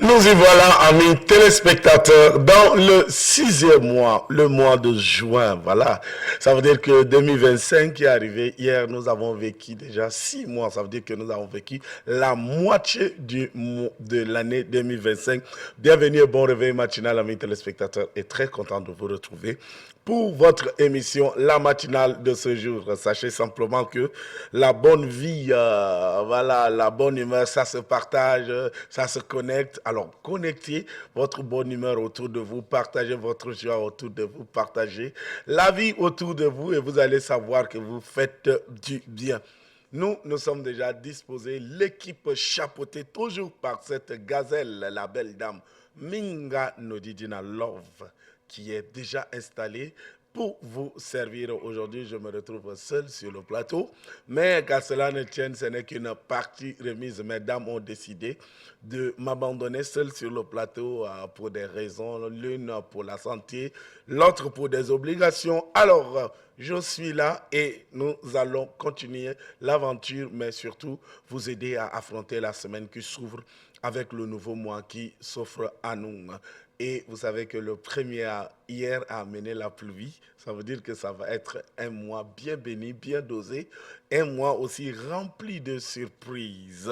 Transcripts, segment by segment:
Nous y voilà, amis téléspectateurs, dans le 6e mois, le mois de juin. Voilà, ça veut dire que 2025 est arrivé. Hier, nous avons vécu déjà 6 mois. Ça veut dire que nous avons vécu la moitié de l'année 2025. Bienvenue et bon réveil matinal, amis téléspectateurs, et très content de vous retrouver pour votre émission, la matinale de ce jour. Sachez simplement que la bonne vie, voilà, la bonne humeur, ça se partage, ça se connecte. Alors, connectez votre bonne humeur autour de vous, partagez votre joie autour de vous, partagez la vie autour de vous et vous allez savoir que vous faites du bien. Nous sommes déjà disposés, l'équipe chapeautée toujours par cette gazelle, la belle dame Minga Nodidina Love, qui est déjà installée pour vous servir. Aujourd'hui, je me retrouve seul sur le plateau, mais qu'à cela ne tienne, ce n'est qu'une partie remise. Mes dames ont décidé de m'abandonner seul sur le plateau pour des raisons, l'une pour la santé, l'autre pour des obligations. Alors, je suis là et nous allons continuer l'aventure, mais surtout vous aider à affronter la semaine qui s'ouvre avec le nouveau mois qui s'offre à nous. Et vous savez que le premier hier a amené la pluie. Ça veut dire que ça va être un mois bien béni, bien dosé. Un mois aussi rempli de surprises.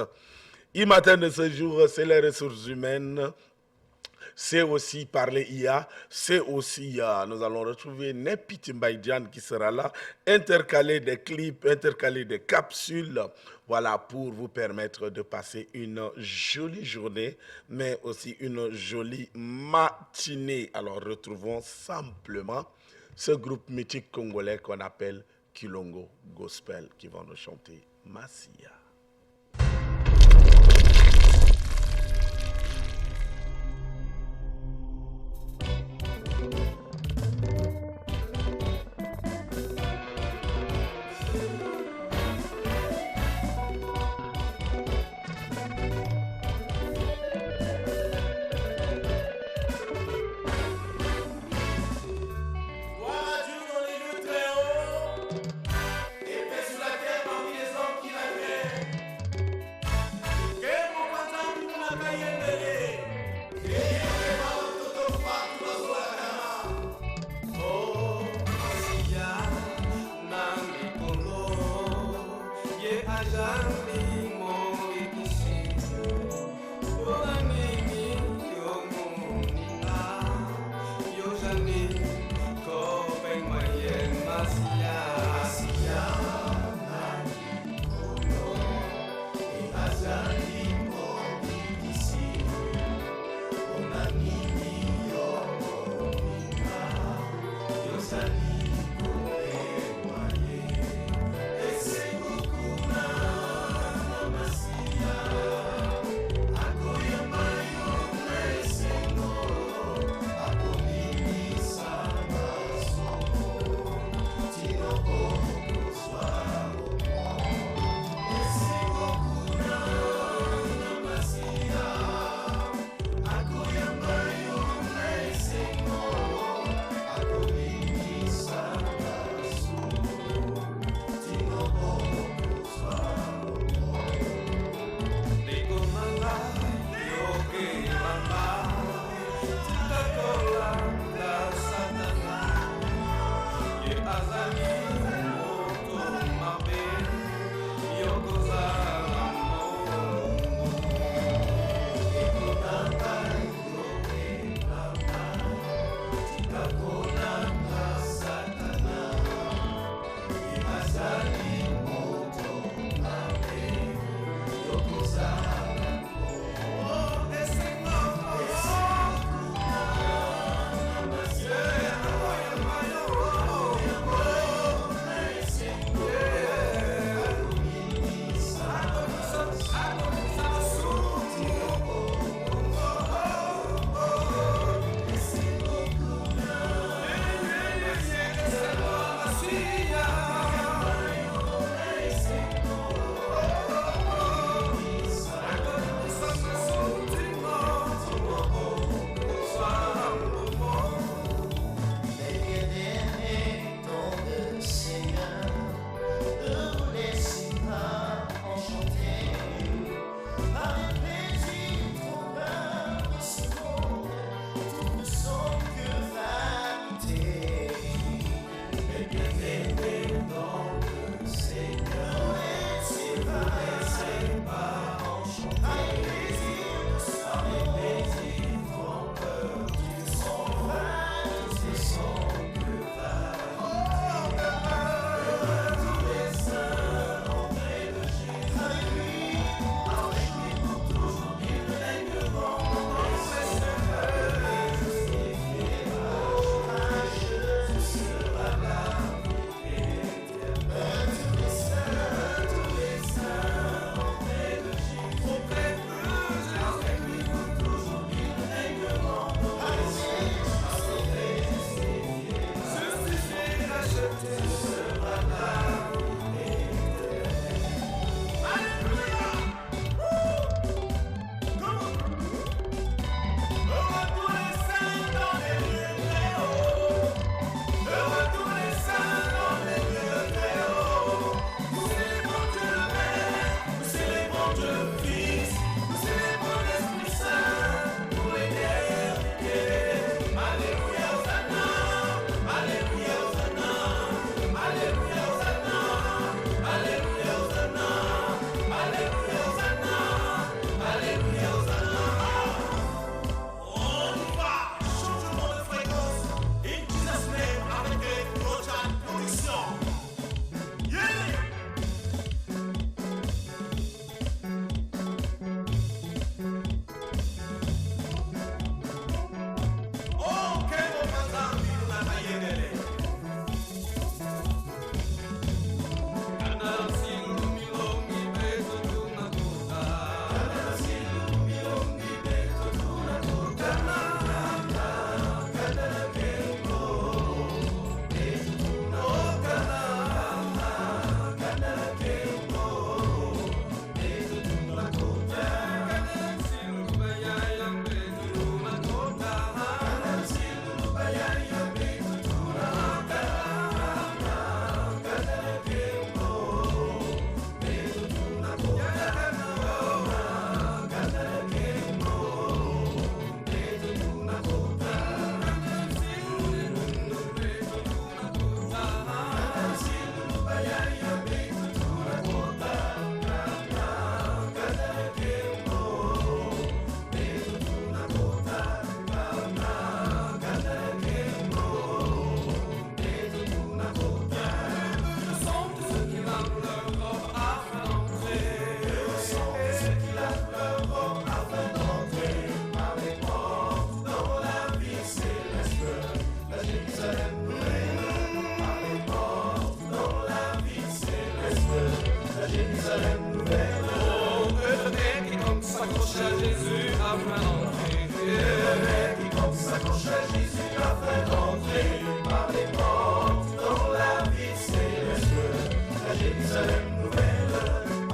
Le matin de ce jour, c'est les ressources humaines. C'est aussi parler IA, c'est aussi, nous allons retrouver Nepi Timbaïdian qui sera là, intercaler des clips, intercaler des capsules, voilà, pour vous permettre de passer une jolie journée, mais aussi une jolie matinée. Alors, retrouvons simplement ce groupe mythique congolais qu'on appelle Kilongo Gospel qui va nous chanter Massia. Le quiconque s'accroche à Jésus afin d'entrer. Le quiconque s'accroche à Jésus afin d'entrer par les portes dans la vie céleste. La Jérusalem nouvelle,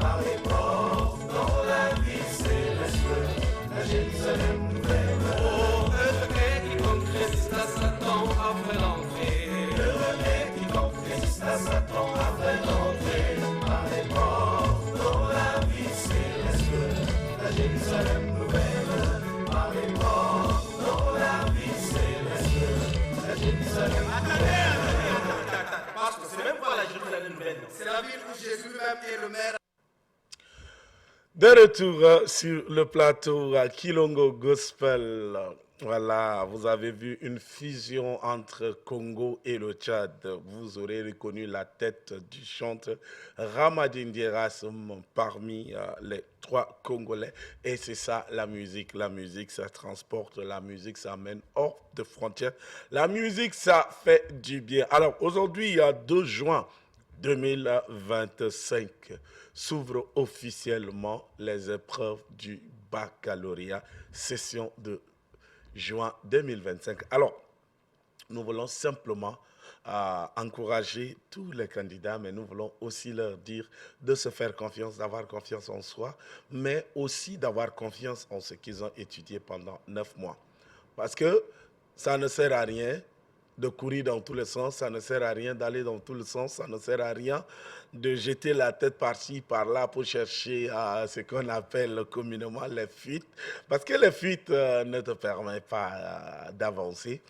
par les portes dans la vie céleste. La Jérusalem nouvelle. Oh, le quiconque résiste à Satan afin d'entrer. Le quiconque résiste à Satan afin d'entrer par les portes dans la vie céleste. La Jérusalem nouvelle, par les portes dans la vie céleste. La Jérusalem nouvelle. Parce que c'est même pas la Jérusalem nouvelle. C'est la ville où Jésus même est le maire. De retour sur le plateau à Kilongo Gospel. Voilà, vous avez vu une fusion entre Congo et le Tchad. Vous aurez reconnu la tête du chanteur Ramadine Dierasm parmi les trois Congolais. Et c'est ça la musique. La musique, ça transporte. La musique, ça mène hors de frontières. La musique, ça fait du bien. Alors, aujourd'hui, il y a 2 juin 2025 s'ouvrent officiellement les épreuves du baccalauréat, session de juin 2025. Alors, nous voulons simplement encourager tous les candidats, mais nous voulons aussi leur dire de se faire confiance, d'avoir confiance en soi, mais aussi d'avoir confiance en ce qu'ils ont étudié pendant 9 mois. Parce que ça ne sert à rien de courir dans tous les sens, ça ne sert à rien d'aller dans tous les sens, ça ne sert à rien de jeter la tête par-ci, par-là pour chercher ce qu'on appelle communément les fuites. Parce que les fuites ne te permettent pas d'avancer,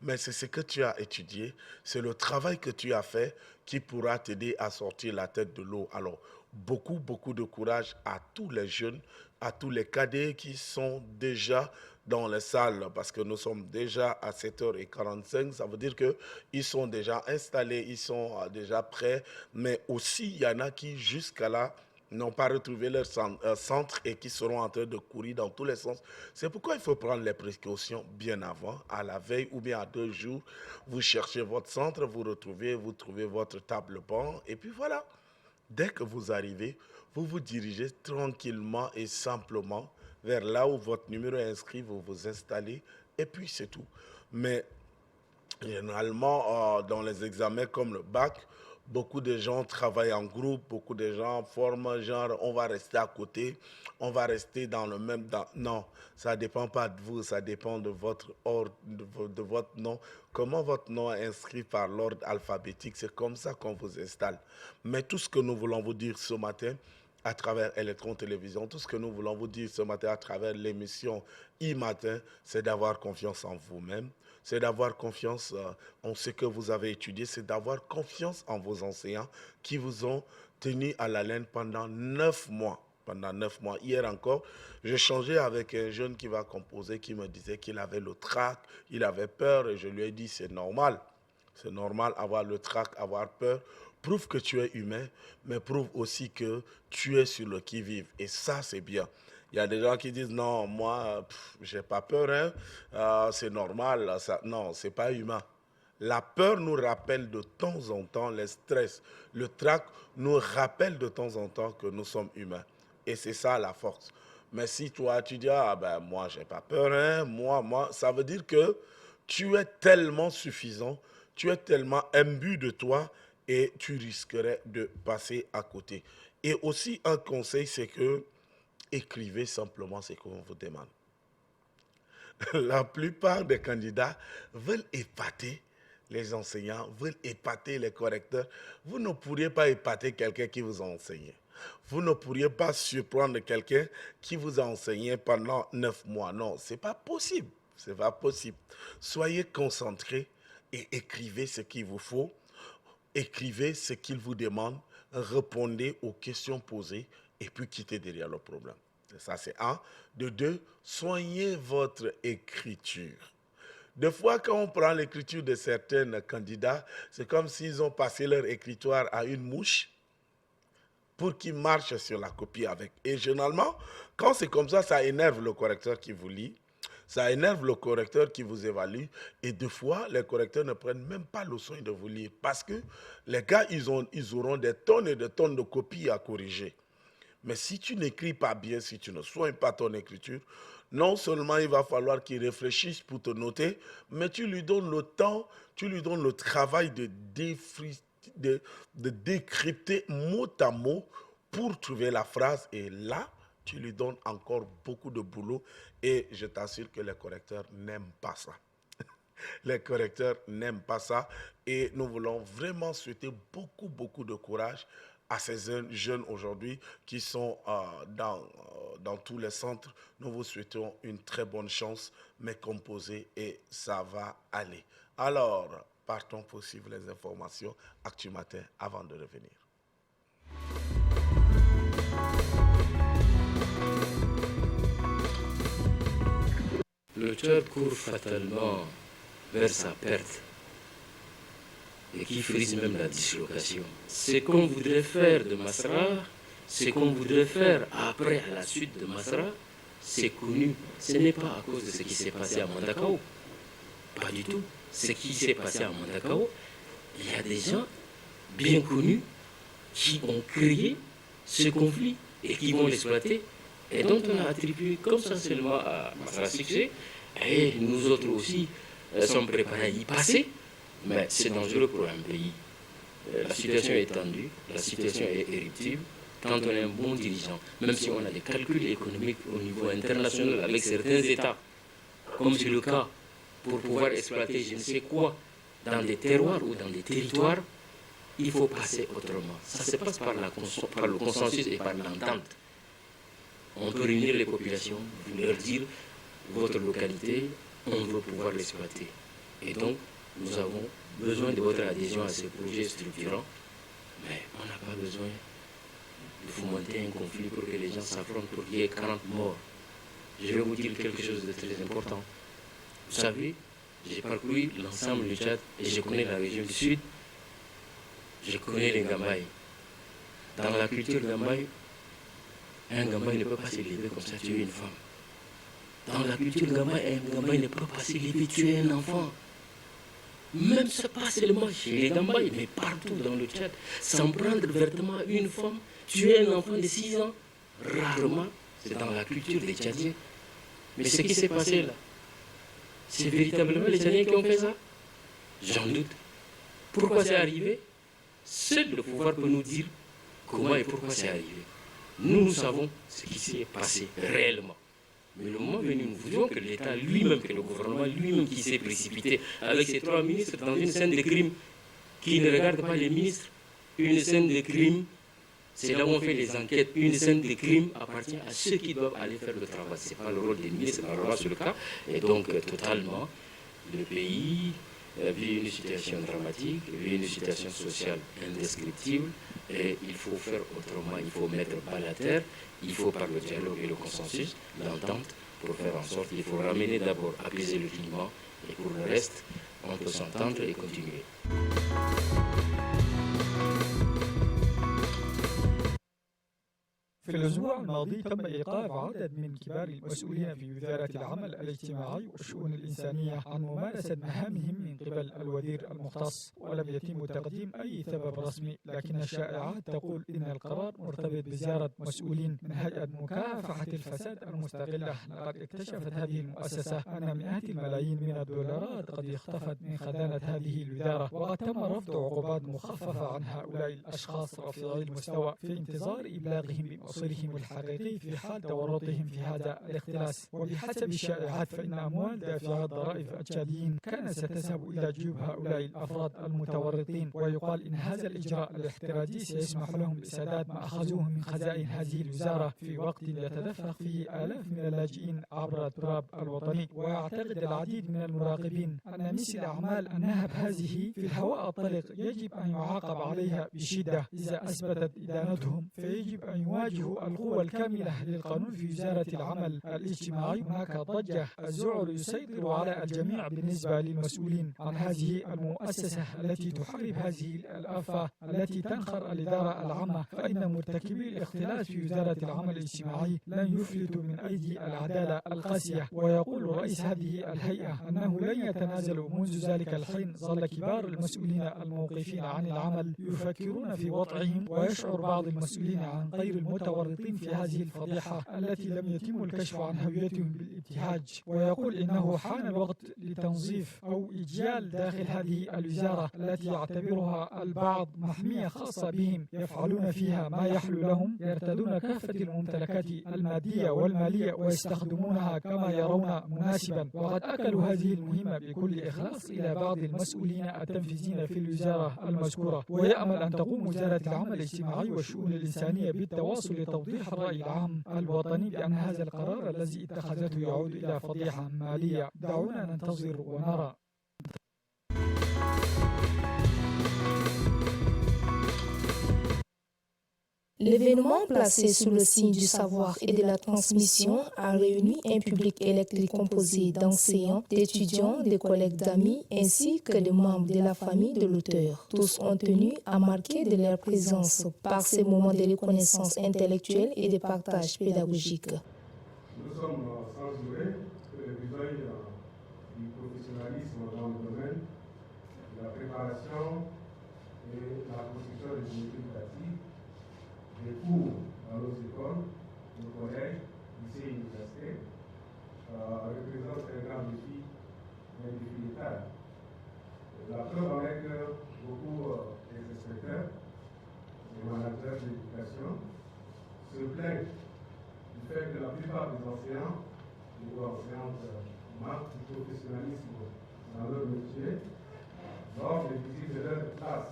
mais c'est ce que tu as étudié, c'est le travail que tu as fait qui pourra t'aider à sortir la tête de l'eau. Alors, beaucoup de courage à tous les jeunes, à tous les cadets qui sont déjà dans les salles, parce que nous sommes déjà à 7h45, ça veut dire qu'ils sont déjà installés, ils sont déjà prêts, mais aussi il y en a qui jusqu'à là n'ont pas retrouvé leur centre et qui seront en train de courir dans tous les sens. C'est pourquoi il faut prendre les précautions bien avant, à la veille ou bien à 2 jours. Vous cherchez votre centre, vous trouvez votre table-banc, et puis voilà. Dès que vous arrivez, vous vous dirigez tranquillement et simplement vers là où votre numéro est inscrit, vous vous installez et puis c'est tout. Mais généralement, dans les examens comme le bac, beaucoup de gens travaillent en groupe, beaucoup de gens forment genre on va rester à côté, on va rester dans le même... Non, ça ne dépend pas de vous, ça dépend de votre ordre, de votre nom. Comment votre nom est inscrit par l'ordre alphabétique, c'est comme ça qu'on vous installe. Mais tout ce que nous voulons vous dire ce matin, à travers Electron Télévision, tout ce que nous voulons vous dire ce matin à travers l'émission e-matin, c'est d'avoir confiance en vous-même, c'est d'avoir confiance en ce que vous avez étudié, c'est d'avoir confiance en vos enseignants qui vous ont tenu à l'haleine pendant 9 mois. Pendant 9 mois. Hier encore, j'ai changé avec un jeune qui va composer, qui me disait qu'il avait le trac, il avait peur, et je lui ai dit c'est normal. C'est normal avoir le trac, avoir peur. Prouve que tu es humain, mais prouve aussi que tu es sur le qui-vive. Et ça, c'est bien. Il y a des gens qui disent non, moi, j'ai pas peur, hein. C'est normal. Ça. Non, c'est pas humain. La peur nous rappelle de temps en temps les stress. Le trac nous rappelle de temps en temps que nous sommes humains. Et c'est ça la force. Mais si toi, tu dis, ah ben moi, j'ai pas peur, hein, moi, ça veut dire que tu es tellement suffisant, tu es tellement imbu de toi et tu risquerais de passer à côté. Et aussi, un conseil, c'est que écrivez simplement ce qu'on vous demande. La plupart des candidats veulent épater les enseignants, veulent épater les correcteurs. Vous ne pourriez pas épater quelqu'un qui vous a enseigné. Vous ne pourriez pas surprendre quelqu'un qui vous a enseigné pendant 9 mois. Non, ce n'est pas possible. Ce n'est pas possible. Soyez concentrés et écrivez ce qu'il vous faut. Écrivez ce qu'il vous demande. Répondez aux questions posées et puis quittez derrière le problème. Ça, c'est un. De deux, soignez votre écriture. Des fois, quand on prend l'écriture de certains candidats, c'est comme s'ils ont passé leur écritoire à une mouche pour qu'il marche sur la copie avec. Et généralement, quand c'est comme ça énerve le correcteur qui vous lit. Ça énerve le correcteur qui vous évalue. Et des fois, les correcteurs ne prennent même pas le soin de vous lire. Parce que les gars, ils auront des tonnes et des tonnes de copies à corriger. Mais si tu n'écris pas bien, si tu ne soignes pas ton écriture, non seulement il va falloir qu'il réfléchisse pour te noter, mais tu lui donnes le temps, tu lui donnes le travail de décrypter mot à mot pour trouver la phrase. Et là, tu lui donnes encore beaucoup de boulot. Et je t'assure que les correcteurs n'aiment pas ça. Les correcteurs n'aiment pas ça. Et nous voulons vraiment souhaiter beaucoup, beaucoup de courage à ces jeunes aujourd'hui qui sont dans tous les centres. Nous vous souhaitons une très bonne chance, mais composez et ça va aller. Alors, partons pour suivre les informations Actu Matin avant de revenir. Le Tchad court fatalement vers sa perte et qui frise même la dislocation. Ce qu'on voudrait faire de Masra, ce qu'on voudrait faire après à la suite de Masra, c'est connu. Ce n'est pas à cause de ce qui s'est passé à Mandakao. Pas du tout. Ce qui s'est passé à Mandakao, il y a des gens bien connus qui ont créé ce conflit et qui vont l'exploiter et dont on a attribué comme ça seulement à Masra succès. Et nous autres aussi sommes préparés à y passer, mais c'est dangereux pour un pays. La situation est tendue, la situation est éruptive. Quand on est un bon dirigeant, même si on a des calculs économiques au niveau international avec certains États, comme c'est le cas pour pouvoir exploiter je ne sais quoi dans des terroirs ou dans des territoires, il faut passer autrement. Ça se passe par le consensus et par l'entente. On peut réunir les populations, leur dire votre localité, on veut pouvoir l'exploiter. Et donc, nous avons besoin de votre adhésion à ces projets structurants, mais on n'a pas besoin de fomenter un conflit pour que les gens s'affrontent, pour qu'il y ait 40 morts. Je vais vous dire quelque chose de très important. Vous savez, j'ai parcouru l'ensemble du Tchad et je connais la région du Sud, je connais les Gambaye. Dans la culture Gambaye, un Gambaye ne peut pas s'élever comme ça, tuer une femme. Dans la culture Gambaye, un Gambaye ne peut pas s'élever, tuer un enfant. Même ce pas seulement chez les Gambaye, mais partout dans le Tchad, s'en prendre vertement une femme, tuer un enfant de 6 ans, rarement, c'est dans la culture des Tchadiens. Mais ce qui s'est passé là, c'est véritablement les Tchadiens qui ont fait ça? J'en doute. Pourquoi c'est arrivé? Seul le pouvoir peut nous dire comment et pourquoi c'est arrivé. Nous savons ce qui s'est passé réellement. Mais le moment venu, nous voulions que l'État lui-même, que le gouvernement lui-même qui s'est précipité avec ses 3 ministres dans une scène de crime qui ne regarde pas les ministres, une scène de crime, c'est là où on fait les enquêtes, une scène de crime appartient à ceux qui doivent aller faire le travail. Ce n'est pas le rôle des ministres, normalement sur le cas. Et donc, totalement, le pays vit une situation dramatique, vit une situation sociale indescriptible, et il faut faire autrement, il faut mettre bas à terre, il faut par le dialogue et le consensus, l'entente, pour faire en sorte qu'il faut ramener d'abord, apaiser le climat, et pour le reste, on peut s'entendre et continuer. في الأسبوع الماضي تم إيقاف عدد من كبار المسؤولين في وزارة العمل الاجتماعي والشؤون الإنسانية عن ممارسة مهامهم من قبل الوزير المختص، ولم يتم تقديم أي سبب رسمي، لكن الشائعات تقول إن القرار مرتبط بزيارة مسؤولين من هيئة مكافحة الفساد المستقلة. لقد اكتشفت هذه المؤسسة أن مئات الملايين من الدولارات قد اختفت من خزانة هذه الوزارة، وقد تم رفض عقوبات مخففة عن هؤلاء الأشخاص رفيعي المستوى في انتظار إبلاغهم بمصيرهم الحقيقي في حال تورطهم في هذا الاختلاس. وبحسب الشائعات فإن أموال دافعي الضرائب التشاديين كانت ستذهب إلى جيوب هؤلاء الأفراد المتورطين، ويقال إن هذا الإجراء الاحترازي سيسمح لهم بسداد ما أخذوه من خزائن هذه الوزارة في وقت يتدفق فيه آلاف من اللاجئين عبر التراب الوطني. ويعتقد العديد من المراقبين أن مثل أعمال النهب هذه في الهواء الطلق يجب أن يعاقب عليها بشدة. إذا أثبتت إدانتهم فيجب أن يواجهوا القوة الكاملة للقانون في وزارة العمل الاجتماعي هناك ضجة. الذعر يسيطر على الجميع بالنسبة للمسؤولين عن هذه المؤسسة التي تحارب هذه الآفة التي تنخر الإدارة العامة، فإن مرتكبي الاختلاس في وزارة العمل الاجتماعي لن يفلتوا من أيدي العدالة القاسية. ويقول رئيس هذه الهيئة أنه لن يتنازلوا. منذ ذلك الحين ظل كبار المسؤولين الموقفين عن العمل يفكرون في وضعهم، ويشعر بعض المسؤولين عن غير المتورطين في هذه الفضيحة التي لم يتم الكشف عن هويتهم بالابتهاج. ويقول إنه حان الوقت لتنظيف أو إجيال داخل هذه الوزارة التي يعتبرها البعض محمية خاصة بهم يفعلون فيها ما يحلو لهم، يرتدون كافة الممتلكات المادية والمالية ويستخدمونها كما يرون مناسبا. وقد أكلوا هذه المهمة بكل إخلاص إلى بعض المسؤولين التنفيذيين في الوزارة المذكورة. ويأمل أن تقوم وزارة العمل الاجتماعي والشؤون الإنسانية بالتواصل لتوضيح الرأي العام الوطني بأن هذا القرار الذي اتخذته يعود إلى فضيحة مالية. دعونا ننتظر ونرى. L'événement placé sous le signe du savoir et de la transmission a réuni un public électrique composé d'enseignants, d'étudiants, de collègues d'amis ainsi que de membres de la famille de l'auteur. Tous ont tenu à marquer de leur présence par ces moments de reconnaissance intellectuelle et de partage pédagogique. Nous sommes censurés que le besoin du professionnalisme dans le domaine de la préparation et la construction des unités éducatives, des cours dans nos écoles, nos collèges, lycées et universités, représente un grand défi, un défi vital. La preuve en est que beaucoup des inspecteurs, des managers de l'éducation se plaignent du fait que la plupart des enseignants et des enseignantes manquent du professionnalisme dans leur métier lors des visites de leur classe.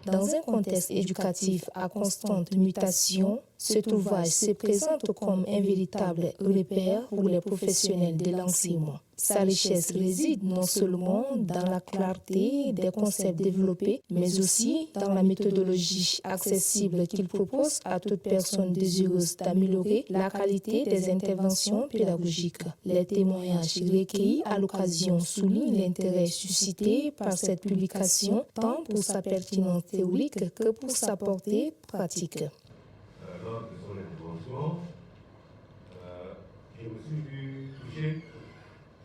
Dans un contexte éducatif à constante mutation, cet ouvrage se présente comme un véritable repère pour les professionnels de l'enseignement. Sa richesse réside non seulement dans la clarté des concepts développés, mais aussi dans la méthodologie accessible qu'il propose à toute personne désireuse d'améliorer la qualité des interventions pédagogiques. Les témoignages recueillis à l'occasion soulignent l'intérêt suscité par cette publication, tant pour sa pertinence théorique que pour sa portée pratique. Lors de son intervention, je me suis vu touché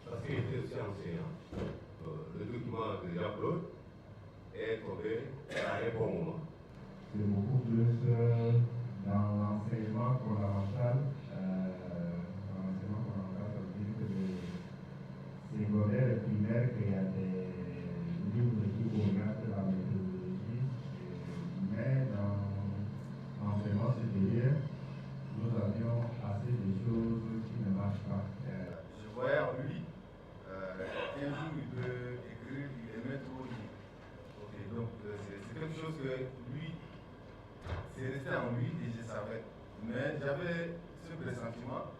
parce qu'il était aussi enseignant. Le document de Jean-Claude est tombé à un bon moment. C'est beaucoup plus dans l'enseignement fondamental. L'enseignement fondamental, ça veut dire que le secondaire et primaire, qu'il y a des livres qui orientent la méthodologie, mais dans l'enseignement supérieur, nous avions assez de choses qui ne marchent pas. Je voyais en lui qu'un jour il peut écrire, il aimait trop lire. Okay, donc c'est quelque chose que lui, c'est resté en lui et je savais. Mais j'avais ce pressentiment,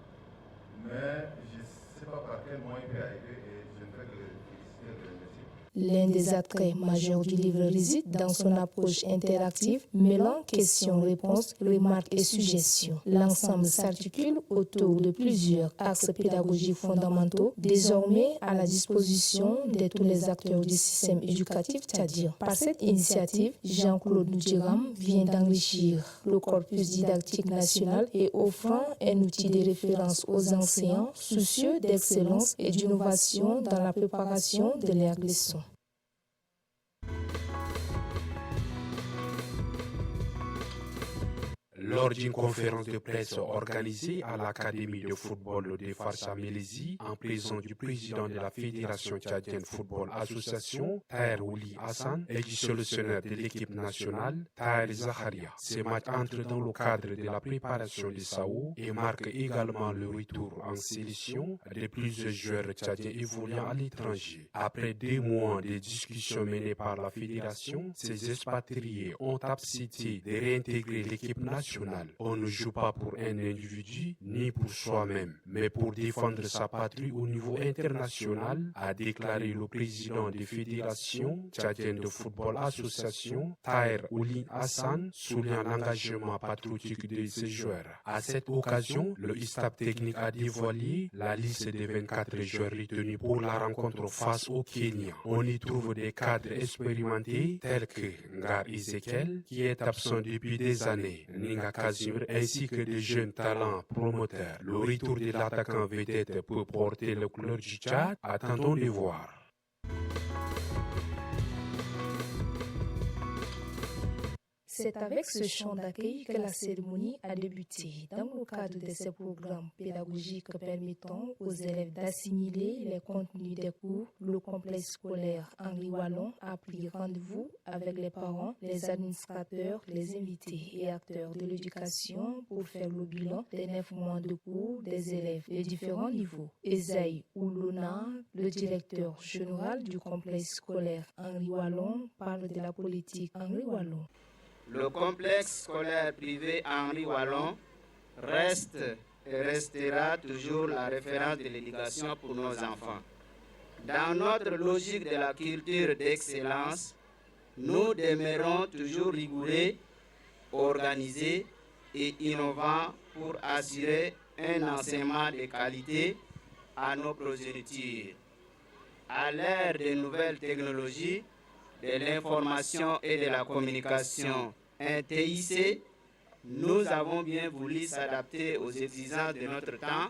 mais je ne sais pas par quel moyen il peut arriver et je ne fais que le féliciter et le remercier. L'un des attraits majeurs du livre réside dans son approche interactive, mêlant questions-réponses, remarques et suggestions. L'ensemble s'articule autour de plusieurs axes pédagogiques fondamentaux, désormais à la disposition de tous les acteurs du système éducatif tchadien. Par cette initiative, Jean-Claude Ndjiram vient d'enrichir le corpus didactique national et offrant un outil de référence aux enseignants soucieux d'excellence et d'innovation dans la préparation de leurs leçons. Lors d'une conférence de presse organisée à l'Académie de football de Farcha-Mélézi, en présence du président de la Fédération tchadienne Football Association, Taher Ouli Hassan, et du sélectionneur de l'équipe nationale, Taher Zaharia. Ces matchs entrent dans le cadre de la préparation de Sao et marquent également le retour en sélection de plusieurs joueurs tchadiens évoluant à l'étranger. Après 2 mois de discussions menées par la Fédération, ces expatriés ont accepté de réintégrer l'équipe nationale nationale. On ne joue pas pour un individu ni pour soi-même, mais pour défendre sa patrie au niveau international, a déclaré le président des fédérations tchadiennes de football association, Taher Ouli Hassan, soulignant l'engagement patriotique de ses joueurs. À cette occasion, le staff technique a dévoilé la liste des 24 joueurs retenus pour la rencontre face au Kenya. On y trouve des cadres expérimentés tels que Ngar Ezekiel, qui est absent depuis des années, Ninga Kazimir, ainsi que des jeunes talents promoteurs. Le retour de l'attaquant vedette peut porter le couleur du Tchad. Attendons de voir. C'est avec ce chant d'accueil que la cérémonie a débuté. Dans le cadre de ces programmes pédagogiques permettant aux élèves d'assimiler les contenus des cours, le complexe scolaire Henri Wallon a pris rendez-vous avec les parents, les administrateurs, les invités et acteurs de l'éducation pour faire le bilan des 9 mois de cours des élèves de différents niveaux. Esaïe Oulouna, le directeur général du complexe scolaire Henri Wallon, parle de la politique Henri Wallon. Le complexe scolaire privé Henri Wallon reste et restera toujours la référence de l'éducation pour nos enfants. Dans notre logique de la culture d'excellence, nous demeurons toujours rigoureux, organisés et innovants pour assurer un enseignement de qualité à nos progénitures. À l'ère des nouvelles technologies, de l'information et de la communication, un TIC, nous avons bien voulu s'adapter aux exigences de notre temps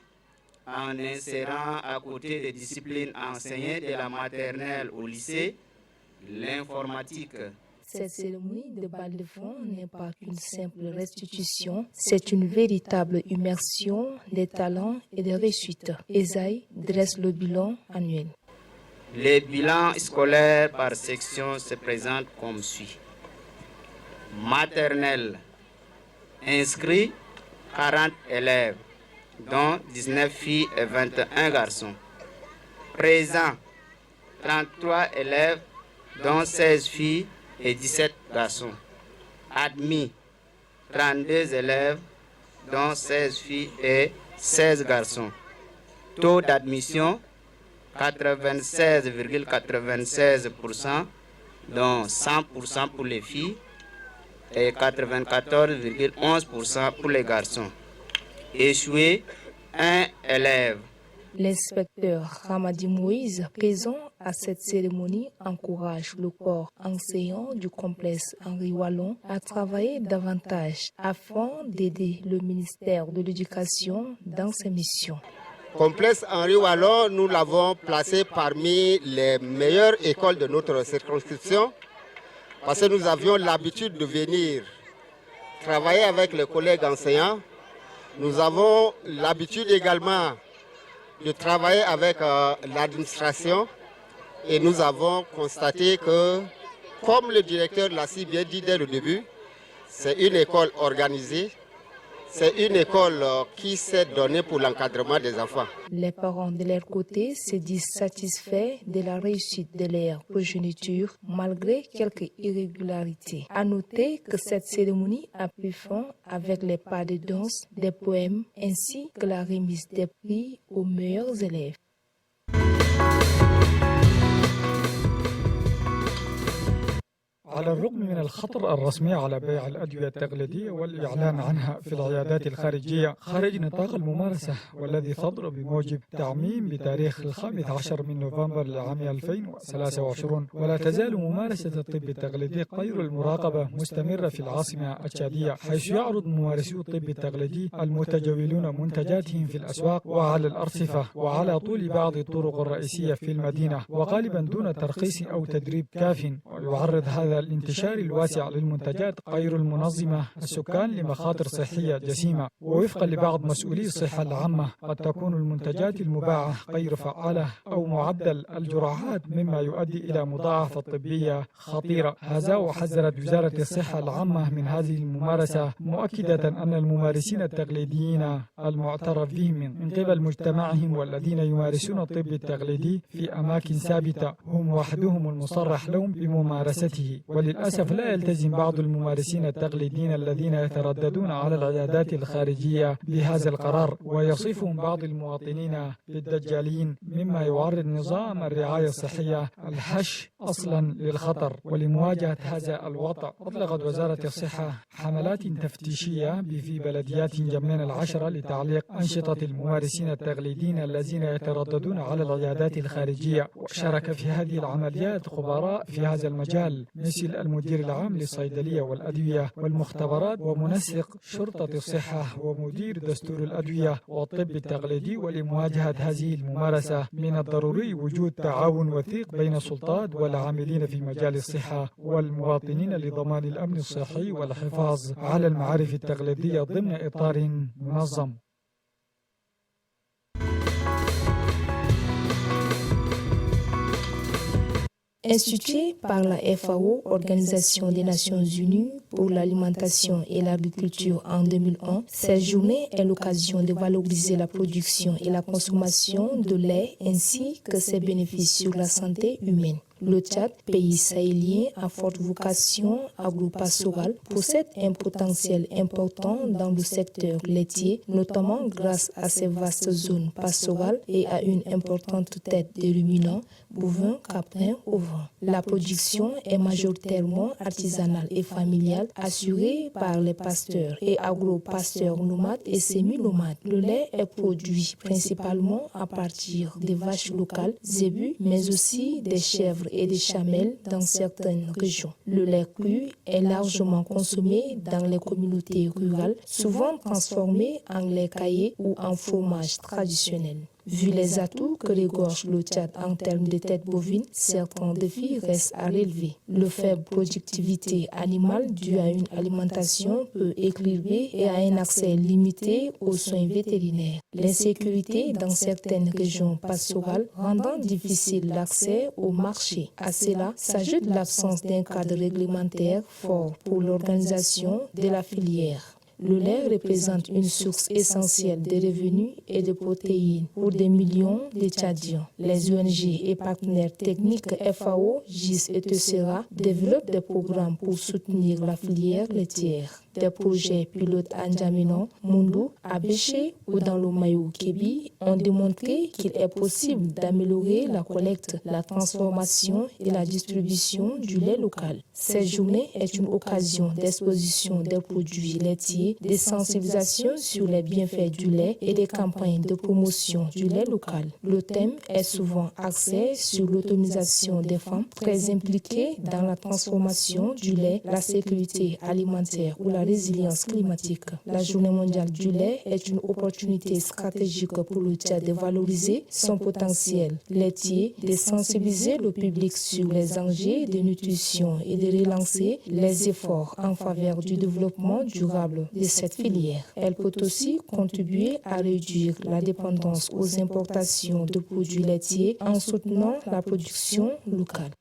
en insérant à côté des disciplines enseignées de la maternelle au lycée, l'informatique. Cette cérémonie de balle de fond n'est pas qu'une simple restitution, c'est une véritable immersion des talents et des réussites. Esaïe dresse le bilan annuel. Les bilans scolaires par section se présentent comme suit. Maternelle, inscrits 40 élèves, dont 19 filles et 21 garçons. Présents, 33 élèves, dont 16 filles et 17 garçons. Admis, 32 élèves, dont 16 filles et 16 garçons. Taux d'admission, 96,96%, dont 100% pour les filles et 94,11% pour les garçons. Échoué, 1 élève. L'inspecteur Ramadi Moïse, présent à cette cérémonie, encourage le corps enseignant du complexe Henri Wallon à travailler davantage afin d'aider le ministère de l'Éducation dans ses missions. Complexe Henri Wallon, nous l'avons placé parmi les meilleures écoles de notre circonscription parce que nous avions l'habitude de venir travailler avec les collègues enseignants. Nous avons l'habitude également de travailler avec l'administration et nous avons constaté que, comme le directeur l'a si bien dit dès le début, c'est une école organisée. C'est une école qui s'est donnée pour l'encadrement des enfants. Les parents de leur côté se disent satisfaits de la réussite de leur progéniture malgré quelques irrégularités. À noter que cette cérémonie a pris fin avec les pas de danse, des poèmes ainsi que la remise des prix aux meilleurs élèves. على الرغم من الخطر الرسمي على بيع الأدوية التقليدية والإعلان عنها في العيادات الخارجية خارج نطاق الممارسة والذي صدر بموجب تعميم بتاريخ 15 من نوفمبر لعام 2023 ولا تزال ممارسة الطب التقليدي غير المراقبة مستمرة في العاصمة التشادية حيث يعرض ممارسو الطب التقليدي المتجولون منتجاتهم في الأسواق وعلى الأرصفة وعلى طول بعض الطرق الرئيسية في المدينة وغالبا دون ترخيص أو تدريب كاف ويعرض هذا الانتشار الواسع للمنتجات غير المنظمة السكان لمخاطر صحية جسيمة ووفقا لبعض مسؤولي الصحة العامة قد تكون المنتجات المباعة غير فعالة أو معدل الجرعات مما يؤدي إلى مضاعفة طبية خطيرة. هذا وحذرت وزارة الصحة العامة من هذه الممارسة مؤكدة أن الممارسين التقليديين المعترف بهم من قبل مجتمعهم والذين يمارسون الطب التقليدي في أماكن ثابتة هم وحدهم المصرح لهم بممارسته وللأسف لا يلتزم بعض الممارسين التقليديين الذين يترددون على العيادات الخارجية بهذا القرار، ويصفهم بعض المواطنين بالدجالين، مما يعرض نظام الرعاية الصحية الهش أصلا للخطر. ولمواجهة هذا الوضع أطلقت وزارة الصحة حملات تفتيشية في بلديات جمين العشرة لتعليق أنشطة الممارسين التقليديين الذين يترددون على العيادات الخارجية. وشارك في هذه العمليات خبراء في هذا المجال مثل المدير العام للصيدلية والأدوية والمختبرات ومنسق شرطة الصحة ومدير دستور الأدوية والطب التقليدي. ولمواجهة هذه الممارسة من الضروري وجود تعاون وثيق بين السلطات والعاملين في مجال الصحة والمواطنين لضمان الأمن الصحي والحفاظ على المعارف التقليدية ضمن إطار منظم. Institué par la FAO, Organisation des Nations Unies pour l'alimentation et l'agriculture en 2001, cette journée est l'occasion de valoriser la production et la consommation de lait ainsi que ses bénéfices sur la santé humaine. Le Tchad, pays sahélien à forte vocation agro-pastorale, possède un potentiel important dans le secteur laitier, notamment grâce à ses vastes zones pastorales et à une importante tête de ruminants, bovins, caprins, ovins. La production est majoritairement artisanale et familiale, assurée par les pasteurs et agro-pasteurs nomades et semi-nomades. Le lait est produit principalement à partir des vaches locales, zébus, mais aussi des chèvres et des chamelles dans certaines régions. Le lait cru est largement consommé dans les communautés rurales, souvent transformé en lait caillé ou en fromage traditionnel. Vu les atouts que regorge le Tchad en termes de têtes bovines, certains défis restent à relever. Le faible productivité animale due à une alimentation peu équilibrée et à un accès limité aux soins vétérinaires. L'insécurité dans certaines régions pastorales rendant difficile l'accès au marché. À cela s'ajoute l'absence d'un cadre réglementaire fort pour l'organisation de la filière. Le lait représente une source essentielle de revenus et de protéines pour des millions de Tchadiens. Les ONG et partenaires techniques FAO, GIS et TESERA développent des programmes pour soutenir la filière laitière. Des projets pilotes à N'Djamena, Moundou, à Béché ou dans le Mayou Kébi ont démontré qu'il est possible d'améliorer la collecte, la transformation et la distribution du lait local. Cette journée est une occasion d'exposition des produits laitiers, de sensibilisation sur les bienfaits du lait et des campagnes de promotion du lait local. Le thème est souvent axé sur l'autonomisation des femmes très impliquées dans la transformation du lait, la sécurité alimentaire ou la résilience climatique. La Journée mondiale du lait est une opportunité stratégique pour le Tchad de valoriser son potentiel laitier, de sensibiliser le public sur les enjeux de nutrition et de relancer les efforts en faveur du développement durable de cette filière. Elle peut aussi contribuer à réduire la dépendance aux importations de produits laitiers en soutenant la production locale.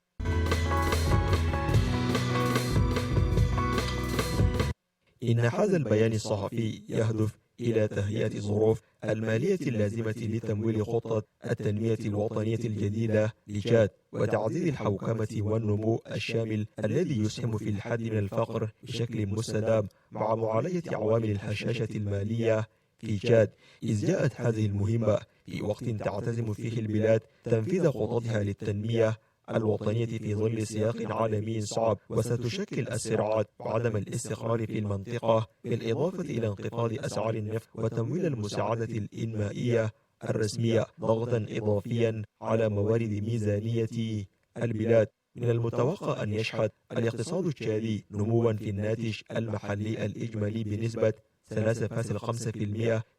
إن هذا البيان الصحفي يهدف إلى تهيئة الظروف المالية اللازمة لتمويل خطة التنمية الوطنية الجديدة لتشاد وتعزيز الحوكمة والنمو الشامل الذي يسهم في الحد من الفقر بشكل مستدام مع معالجة عوامل الهشاشة المالية في تشاد، إذ جاءت هذه المهمة في وقت تعتزم فيه البلاد تنفيذ خططها للتنمية الوطنية في ظل سياق عالمي صعب، وستشكل الصراعات وعدم الاستقرار في المنطقة بالإضافة إلى انخفاض أسعار النفط وتمويل المساعدة الإنمائية الرسمية ضغطا إضافيا على موارد ميزانية البلاد. من المتوقع أن يشهد الاقتصاد التشادي نموا في الناتج المحلي الإجمالي بنسبة 3.5%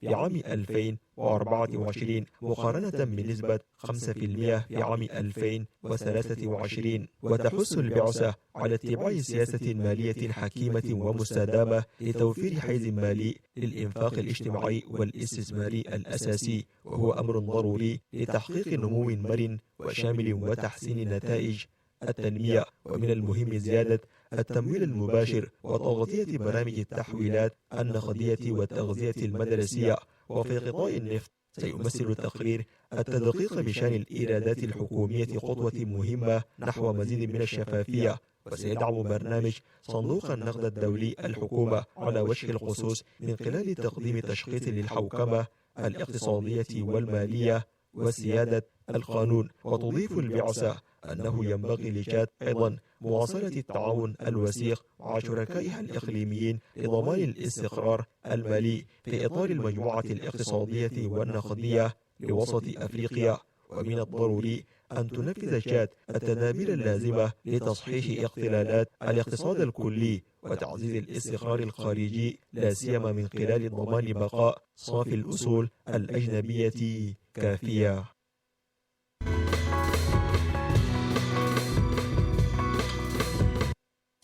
في عام 2024 مقارنة بنسبة 5% في عام 2023، وتحث البعثة على اتباع سياسة مالية حكيمة ومستدامة لتوفير حيز مالي للإنفاق الاجتماعي والاستثماري الأساسي، وهو أمر ضروري لتحقيق نمو مرن وشامل وتحسين نتائج التنمية. ومن المهم زيادة التمويل المباشر وتغطية برامج التحويلات النقدية والتغذية المدرسية. وفي قطاع النفط سيمثل التقرير التدقيق بشأن الإيرادات الحكومية خطوة مهمة نحو مزيد من الشفافية وسيدعم برنامج صندوق النقد الدولي الحكومة على وجه الخصوص من خلال تقديم تشخيص للحوكمة الاقتصادية والمالية وسيادة القانون. وتضيف البعثة أنه ينبغي لتشاد أيضا مواصلة التعاون الوثيق مع شركائها الإقليميين لضمان الاستقرار المالي في إطار المجموعة الاقتصادية والنقدية لوسط أفريقيا. ومن الضروري أن تنفذ تشاد التدابير اللازمة لتصحيح اختلالات الاقتصاد الكلي وتعزيز الاستقرار الخارجي، لا سيما من خلال ضمان بقاء صافي الأصول الأجنبية كافية.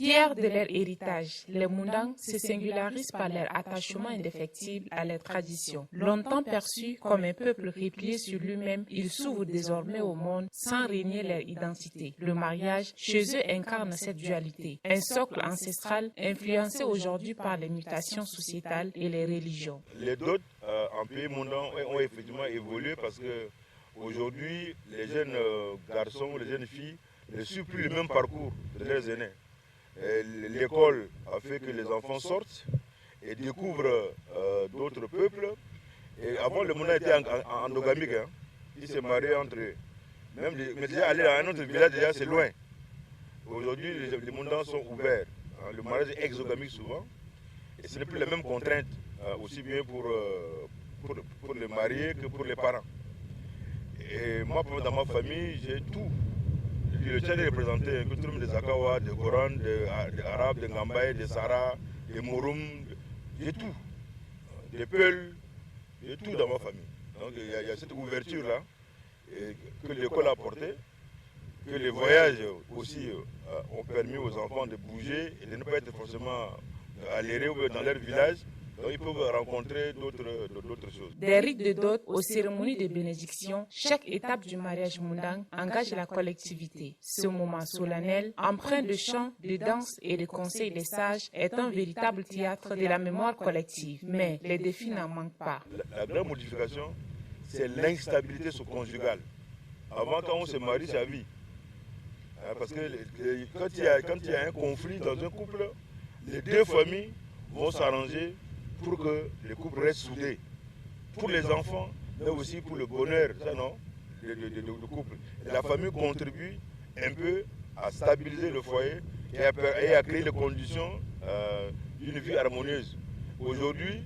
Fiers de leur héritage, les Mundang se singularisent par leur attachement indéfectible à leurs traditions. Longtemps perçus comme un peuple replié sur lui-même, ils s'ouvrent désormais au monde sans renier leur identité. Le mariage, chez eux, incarne cette dualité, un socle ancestral influencé aujourd'hui par les mutations sociétales et les religions. Les dots en pays Mundang ont effectivement évolué parce que aujourd'hui, les jeunes garçons, les jeunes filles ne suivent plus le même parcours de leurs aînés. L'école a fait que les enfants sortent et découvrent d'autres peuples. Et avant, le monde était endogamique. Hein. Ils se mariaient entre eux. Mais déjà, aller à un autre village, déjà, c'est loin. Aujourd'hui, les Mundang sont ouverts. Hein. Le mariage est exogamique souvent. Et ce n'est plus la même contrainte, aussi bien pour les mariés que pour les parents. Et moi, dans ma famille, j'ai tout. Le Tchad est représenté, des Akawa, des Goran, des Arabes, des Ngambaye, des Sara, des Mouroum, j'ai tout. Des Peuls, j'ai tout dans ma famille. Donc il y a cette ouverture-là que l'école a apportée, que les voyages aussi ont permis aux enfants de bouger et de ne pas être forcément allérés dans leur village. Donc, ils peuvent rencontrer d'autres choses. Des rites de dot aux cérémonies de bénédiction, chaque étape du mariage Mundang engage la collectivité. Ce moment solennel, empreint de chants, de danses et de conseils des sages, est un véritable théâtre de la mémoire collective. Mais les défis n'en manquent pas. La grande modification, c'est l'instabilité conjugale. Avant, quand on se marie, c'est à vie. Parce que quand il y a un conflit dans un couple, les deux familles vont s'arranger pour que le couple reste soudé. Pour les enfants, mais aussi pour le bonheur du couple. Et la famille contribue un peu à stabiliser le foyer et à créer les conditions d'une vie harmonieuse. Aujourd'hui,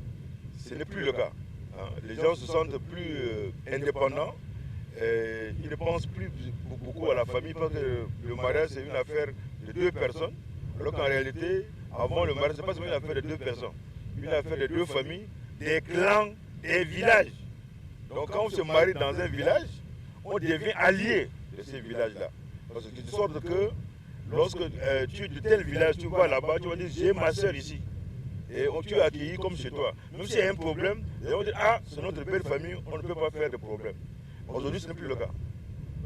ce n'est plus le cas. Hein. Les gens se sentent plus indépendants. Et ils ne pensent plus beaucoup à la famille parce que le mariage, c'est une affaire de deux personnes. Alors qu'en réalité, avant le mariage, ce n'est pas seulement une affaire de deux personnes. Une affaire de deux familles, des clans, des villages. Donc quand on se marie dans un village, on devient allié de ces villages-là. Parce que de sorte que lorsque tu es de tel village, tu vas là-bas, tu vas dire j'ai ma soeur ici. Et tu es accueilli comme chez toi. Même s'il y a un problème, on dit ah, c'est notre belle famille, on ne peut pas faire de problème. Aujourd'hui, ce n'est plus le cas.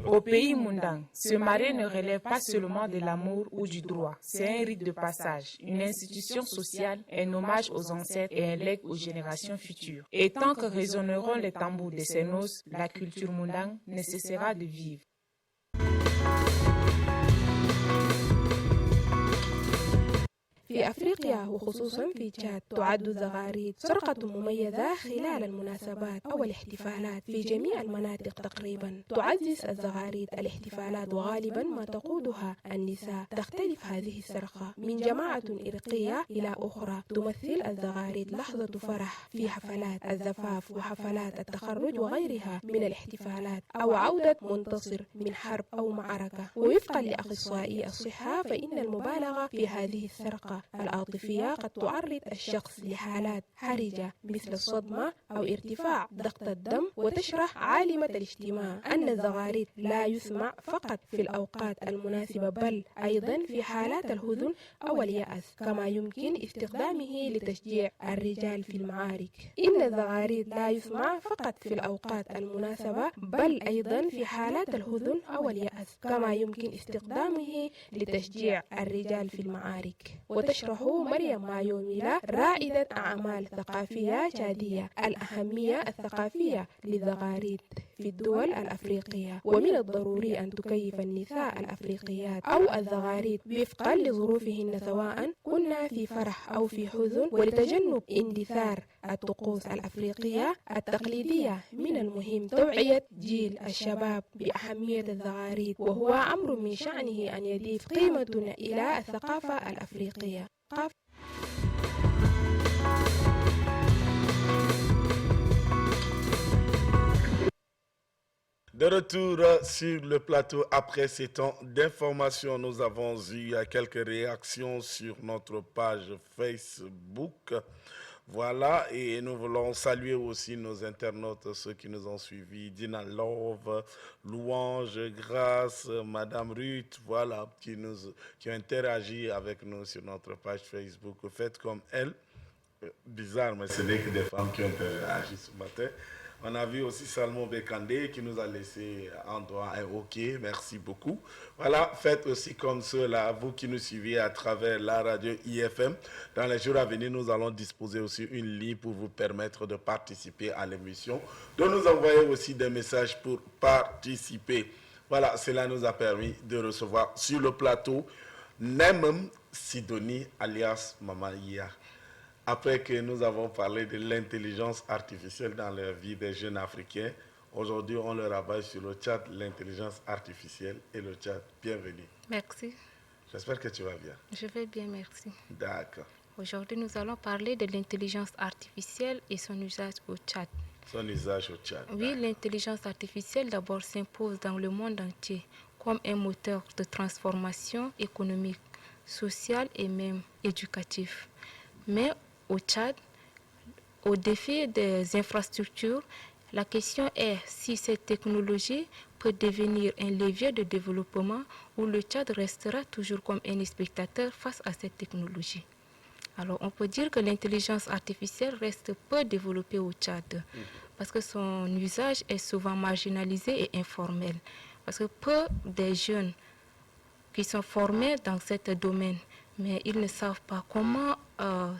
Au pays Mundang, se marier ne relève pas seulement de l'amour ou du droit. C'est un rite de passage, une institution sociale, un hommage aux ancêtres et un legs aux générations futures. Et tant que résonneront les tambours de ces noces, la culture Mundang ne cessera de vivre. في أفريقيا وخصوصا في تشاد تعد الزغاريد سرقة مميزة خلال المناسبات أو الاحتفالات في جميع المناطق تقريبا. تعزز الزغاريد الاحتفالات وغالبا ما تقودها النساء. تختلف هذه السرقة من جماعة إرقية إلى أخرى. تمثل الزغاريد لحظة فرح في حفلات الزفاف وحفلات التخرج وغيرها من الاحتفالات أو عودة منتصر من حرب أو معركة. ووفقا لأخصائي الصحة فإن المبالغة في هذه السرقة العاطفية قد تعرض الشخص لحالات حرجة مثل الصدمة أو ارتفاع ضغط الدم. وتشرح عالمة الاجتماع أن الزغاريد لا يسمع فقط في الأوقات المناسبة بل أيضا في حالات الحزن أو اليأس، كما يمكن استخدامه لتشجيع الرجال في المعارك. إن الزغاريد لا يسمع فقط في الأوقات المناسبة بل أيضا في حالات الحزن أو اليأس، كما يمكن استخدامه لتشجيع الرجال في المعارك. وتشرح مريم مايوميلا رائدة أعمال ثقافية تشادية الأهمية الثقافية للزغاريد في الدول الأفريقية، ومن الضروري أن تكيف النساء الأفريقيات أو الزغاريد وفقا لظروفهن سواء كنا في فرح أو في حزن، ولتجنب اندثار الطقوس الأفريقية التقليدية من المهم توعية جيل الشباب بأهمية الزغاريد، وهو أمر من شأنه أن يضيف قيمة إلى الثقافة الأفريقية. De retour sur le plateau après ces temps d'information, nous avons eu quelques réactions sur notre page Facebook. Voilà, et nous voulons saluer aussi nos internautes, ceux qui nous ont suivis, Dina Love, Louange, Grâce, Madame Ruth, voilà, qui ont interagi avec nous sur notre page Facebook. Faites comme elle. Bizarre, mais ce n'est que des femmes qui ont interagi ce matin. On a vu aussi Salmon Bekandé qui nous a laissé en droit un OK, merci beaucoup. Voilà, faites aussi comme ceux-là, vous qui nous suivez à travers la radio IFM. Dans les jours à venir, nous allons disposer aussi une ligne pour vous permettre de participer à l'émission, de nous envoyer aussi des messages pour participer. Voilà, cela nous a permis de recevoir sur le plateau Nem Sidonie alias Mama Iya. Après que nous avons parlé de l'intelligence artificielle dans la vie des jeunes Africains, aujourd'hui on leur rabat sur le chat l'intelligence artificielle et le chat. Bienvenue. Merci. J'espère que tu vas bien. Je vais bien, merci. D'accord. Aujourd'hui, nous allons parler de l'intelligence artificielle et son usage au chat. Son usage au chat. Oui, l'intelligence artificielle d'abord s'impose dans le monde entier comme un moteur de transformation économique, sociale et même éducative. Mais au Tchad, au défi des infrastructures, la question est si cette technologie peut devenir un levier de développement ou le Tchad restera toujours comme un spectateur face à cette technologie. Alors on peut dire que l'intelligence artificielle reste peu développée au Tchad parce que son usage est souvent marginalisé et informel. Parce que peu des jeunes qui sont formés dans ce domaine, mais ils ne savent pas comment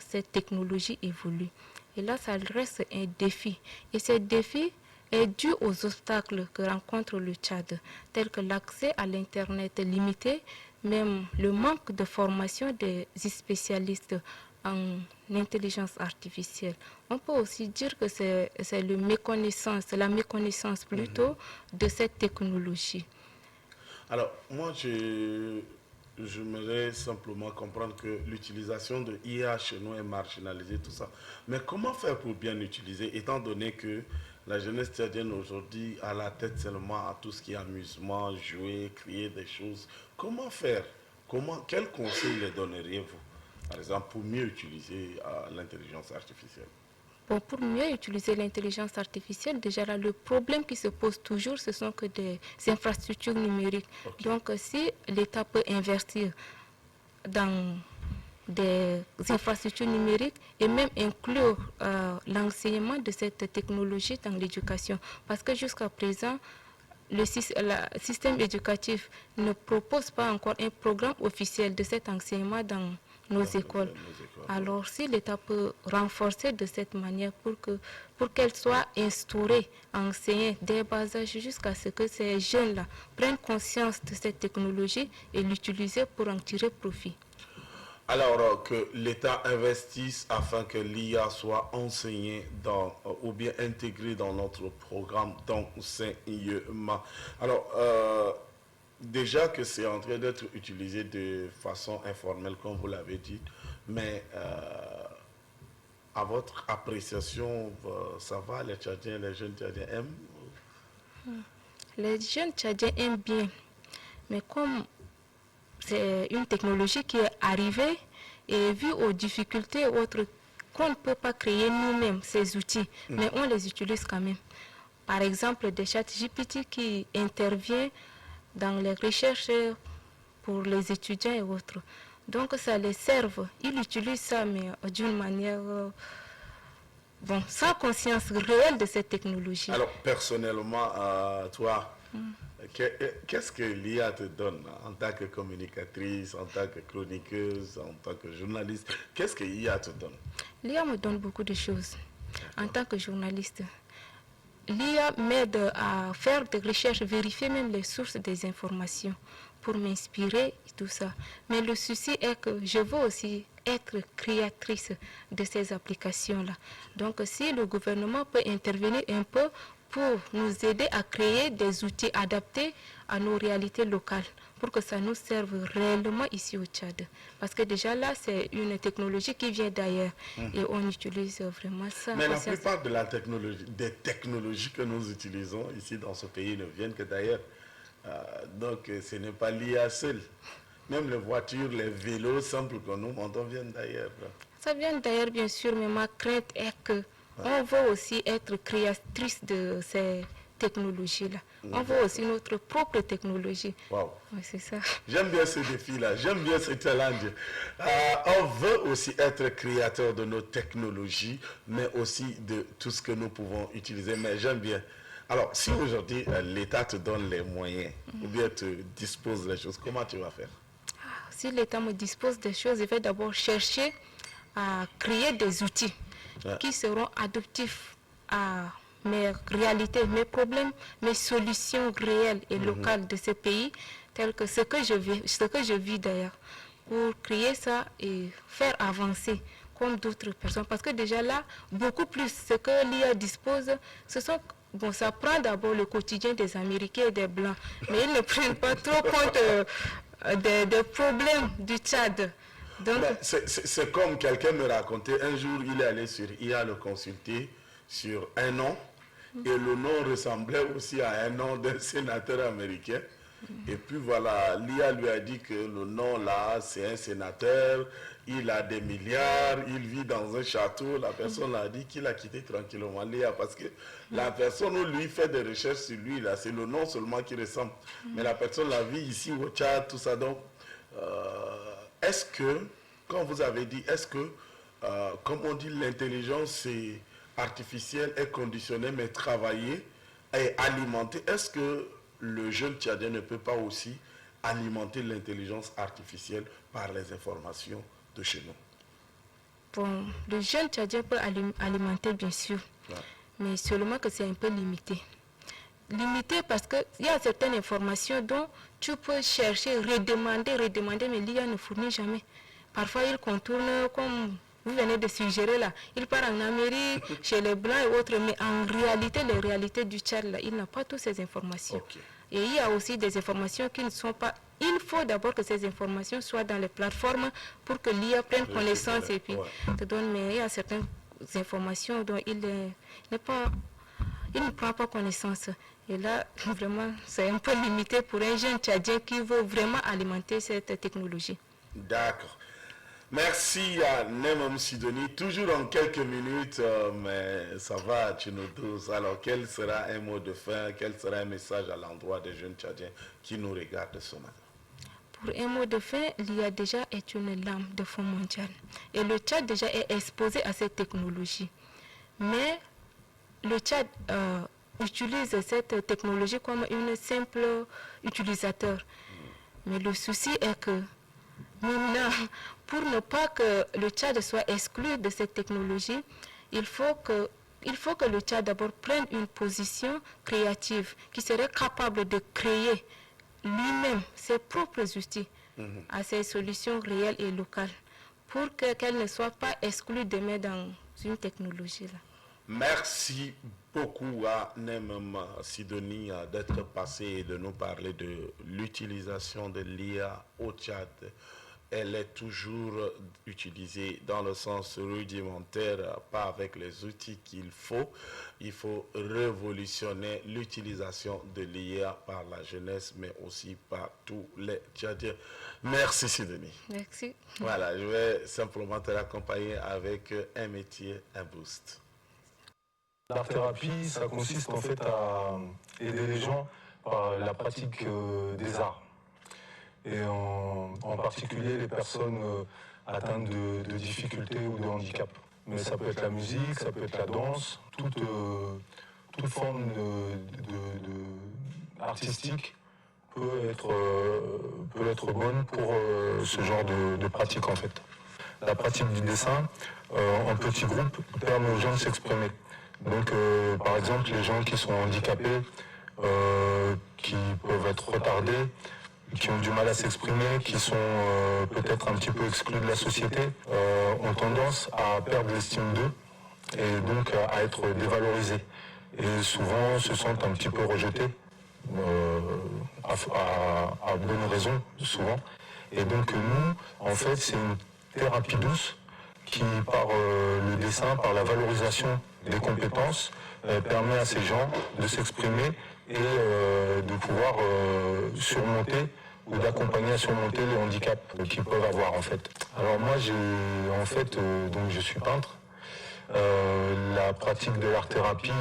cette technologie évolue. Et là, ça reste un défi. Et ce défi est dû aux obstacles que rencontre le Tchad, tels que l'accès à l'Internet limité, même le manque de formation des spécialistes en intelligence artificielle. On peut aussi dire que c'est la méconnaissance plutôt de cette technologie. Alors, moi, j'aimerais simplement comprendre que l'utilisation de IA chez nous est marginalisée, tout ça. Mais comment faire pour bien l'utiliser, étant donné que la jeunesse tchadienne aujourd'hui a la tête seulement à tout ce qui est amusement, jouer, créer des choses. Comment faire? Quel conseil les donneriez-vous, par exemple, pour mieux utiliser l'intelligence artificielle? Bon, pour mieux utiliser l'intelligence artificielle, déjà là, le problème qui se pose toujours, ce sont que des infrastructures numériques. Okay. Donc, si l'État peut investir dans des infrastructures numériques et même inclure l'enseignement de cette technologie dans l'éducation, parce que jusqu'à présent, le système éducatif ne propose pas encore un programme officiel de cet enseignement dans nos écoles. Alors, si l'État peut renforcer de cette manière pour qu'elle soit instaurée, enseignée dès bas âge jusqu'à ce que ces jeunes-là prennent conscience de cette technologie et l'utiliser pour en tirer profit. Alors, que l'État investisse afin que l'IA soit enseignée ou bien intégrée dans notre programme d'enseignement. Alors, déjà que c'est en train d'être utilisé de façon informelle, comme vous l'avez dit, mais à votre appréciation, ça va, les Tchadiens, les jeunes Tchadiens aiment? Les jeunes Tchadiens aiment bien, mais comme c'est une technologie qui est arrivée et vu aux difficultés autres, qu'on ne peut pas créer nous-mêmes ces outils, mais on les utilise quand même. Par exemple, des chats GPT qui interviennent dans les recherches pour les étudiants et autres. Donc ça les sert. Ils utilisent ça, mais d'une manière sans conscience réelle de cette technologie. Alors personnellement, toi, qu'est-ce que l'IA te donne en tant que communicatrice, en tant que chroniqueuse, en tant que journaliste? Qu'est-ce que l'IA te donne? L'IA me donne beaucoup de choses. En tant que journaliste, l'IA m'aide à faire des recherches, vérifier même les sources des informations pour m'inspirer et tout ça. Mais le souci est que je veux aussi être créatrice de ces applications-là. Donc si le gouvernement peut intervenir un peu pour nous aider à créer des outils adaptés à nos réalités locales, pour que ça nous serve réellement ici au Tchad. Parce que déjà là, c'est une technologie qui vient d'ailleurs et on utilise vraiment ça. Mais la plupart des technologies que nous utilisons ici dans ce pays ne viennent que d'ailleurs. Donc ce n'est pas l'IA seul. Même les voitures, les vélos simples que nous montons viennent d'ailleurs. Ça vient d'ailleurs bien sûr, mais ma crainte est que on veut aussi être créatrice de ces technologies-là. On veut aussi notre propre technologie. Wow. Ouais, c'est ça. J'aime bien ce défi-là, j'aime bien ce challenge. On veut aussi être créateur de nos technologies, mais aussi de tout ce que nous pouvons utiliser. Mais j'aime bien. Alors, si aujourd'hui l'État te donne les moyens, ou bien te dispose des choses, comment tu vas faire? Si l'État me dispose des choses, je vais d'abord chercher à créer des outils qui seront adaptifs à mes réalités, mes problèmes, mes solutions réelles et locales de ce pays, telles que ce que je vis d'ailleurs, pour créer ça et faire avancer comme d'autres personnes. Parce que déjà là, beaucoup plus ce que l'IA dispose, ce sont... Bon, ça prend d'abord le quotidien des Américains et des Blancs, mais ils ne prennent pas trop compte des problèmes du Tchad. C'est comme quelqu'un me racontait, un jour il est allé sur IA le consulter sur un nom, et le nom ressemblait aussi à un nom d'un sénateur américain. Et puis voilà, l'IA lui a dit que le nom là, c'est un sénateur, il a des milliards, il vit dans un château. La personne a dit qu'il a quitté tranquillement l'IA parce que la personne où lui fait des recherches sur lui, là, c'est le nom seulement qui ressemble. Mais la personne la vit ici au Tchad, tout ça. Donc, est-ce que, quand vous avez dit, est-ce que, comme on dit, l'intelligence artificielle est conditionnée, mais travaillée et alimentée, est-ce que le jeune Tchadien ne peut pas aussi alimenter l'intelligence artificielle par les informations de chez nous? Bon, le jeune Tchadien peut alimenter bien sûr, mais seulement que c'est un peu limité. Limité parce qu'il y a certaines informations dont tu peux chercher, redemander, mais l'IA ne fournit jamais. Parfois il contourne comme vous venez de suggérer là, il part en Amérique, chez les Blancs et autres, mais en réalité, les réalités du Tchad, là, il n'a pas toutes ces informations. Et il y a aussi des informations qui ne sont pas... Il faut d'abord que ces informations soient dans les plateformes pour que l'IA prenne connaissance et puis te donne, mais il y a certaines informations dont il ne prend pas connaissance. Et là, vraiment, c'est un peu limité pour un jeune Tchadien qui veut vraiment alimenter cette technologie. D'accord. Merci à Nemam Sidoni. Toujours en quelques minutes, mais ça va, tu nous douces. Alors, quel sera un mot de fin, quel sera un message à l'endroit des jeunes Tchadiens qui nous regardent ce matin? Pour un mot de fin, l'IA déjà est une lame de fond mondial. Et le Tchad déjà est exposé à cette technologie. Mais le Tchad utilise cette technologie comme un simple utilisateur. Mais le souci est que maintenant, pour ne pas que le Tchad soit exclu de cette technologie, il faut que le Tchad d'abord prenne une position créative qui serait capable de créer lui-même ses propres outils à ses solutions réelles et locales pour qu'elle ne soit pas exclue demain dans une technologie là. Merci beaucoup à Nemam Sidoni d'être passé et de nous parler de l'utilisation de l'IA au Tchad. Elle est toujours utilisée dans le sens rudimentaire, pas avec les outils qu'il faut. Il faut révolutionner l'utilisation de l'IA par la jeunesse, mais aussi par tous les Tchadiens. Merci Sidoni. Merci. Voilà, je vais simplement te raccompagner avec un métier, un boost. L'art-thérapie, ça consiste en fait à aider les gens par la pratique des arts. Et en particulier les personnes atteintes de difficultés ou de handicap. Mais ça peut être la musique, ça peut être la danse, toute forme artistique peut être bonne pour ce genre de pratique en fait. La pratique du dessin en petit groupe permet aux gens de s'exprimer. Donc, par exemple, les gens qui sont handicapés, qui peuvent être retardés, qui ont du mal à s'exprimer, qui sont peut-être un petit peu exclus de la société, ont tendance à perdre l'estime d'eux et donc à être dévalorisés. Et souvent se sentent un petit peu rejetés, à bonne raison, souvent. Et donc nous, en fait, c'est une thérapie douce qui, par le dessin, par la valorisation des compétences, permet à ces gens de s'exprimer et de pouvoir surmonter ou d'accompagner à surmonter les handicaps qu'ils peuvent avoir en fait. Alors moi donc je suis peintre. La pratique de l'art-thérapie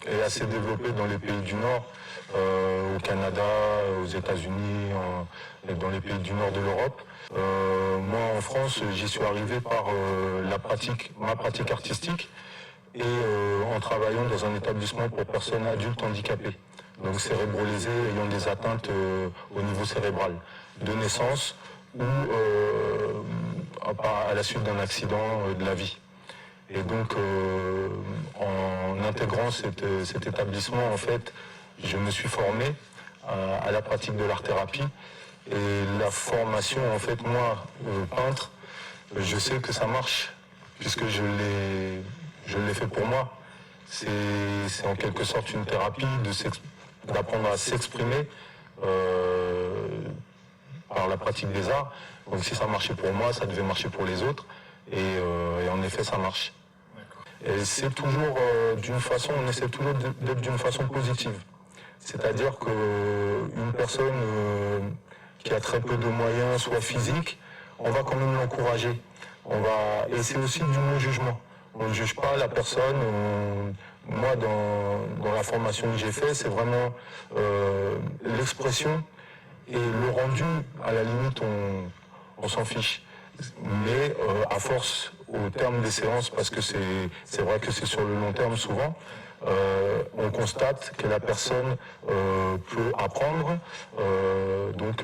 est assez développée dans les pays du Nord, au Canada, aux États-Unis, et dans les pays du Nord de l'Europe. Moi en France, j'y suis arrivé par ma pratique artistique et en travaillant dans un établissement pour personnes adultes handicapées, donc cérébrolésées, ayant des atteintes au niveau cérébral, de naissance ou à la suite d'un accident de la vie. Et donc, en intégrant cet établissement, en fait, je me suis formé à la pratique de l'art-thérapie. Et la formation, en fait, moi, peintre, je sais que ça marche, puisque je l'ai fait pour moi. C'est en quelque sorte une thérapie d'apprendre à s'exprimer par la pratique des arts. Donc si ça marchait pour moi, ça devait marcher pour les autres. Et en effet, ça marche. Et c'est toujours on essaie toujours d'être d'une façon positive. C'est-à-dire qu'une personne qui a très peu de moyens, soit physiques, on va quand même l'encourager. Et c'est aussi du non-jugement. On ne juge pas la personne. Moi, dans la formation que j'ai faite, c'est vraiment l'expression et le rendu, à la limite, on s'en fiche. Mais à force, au terme des séances, parce que c'est vrai que c'est sur le long terme souvent, on constate que la personne peut apprendre, donc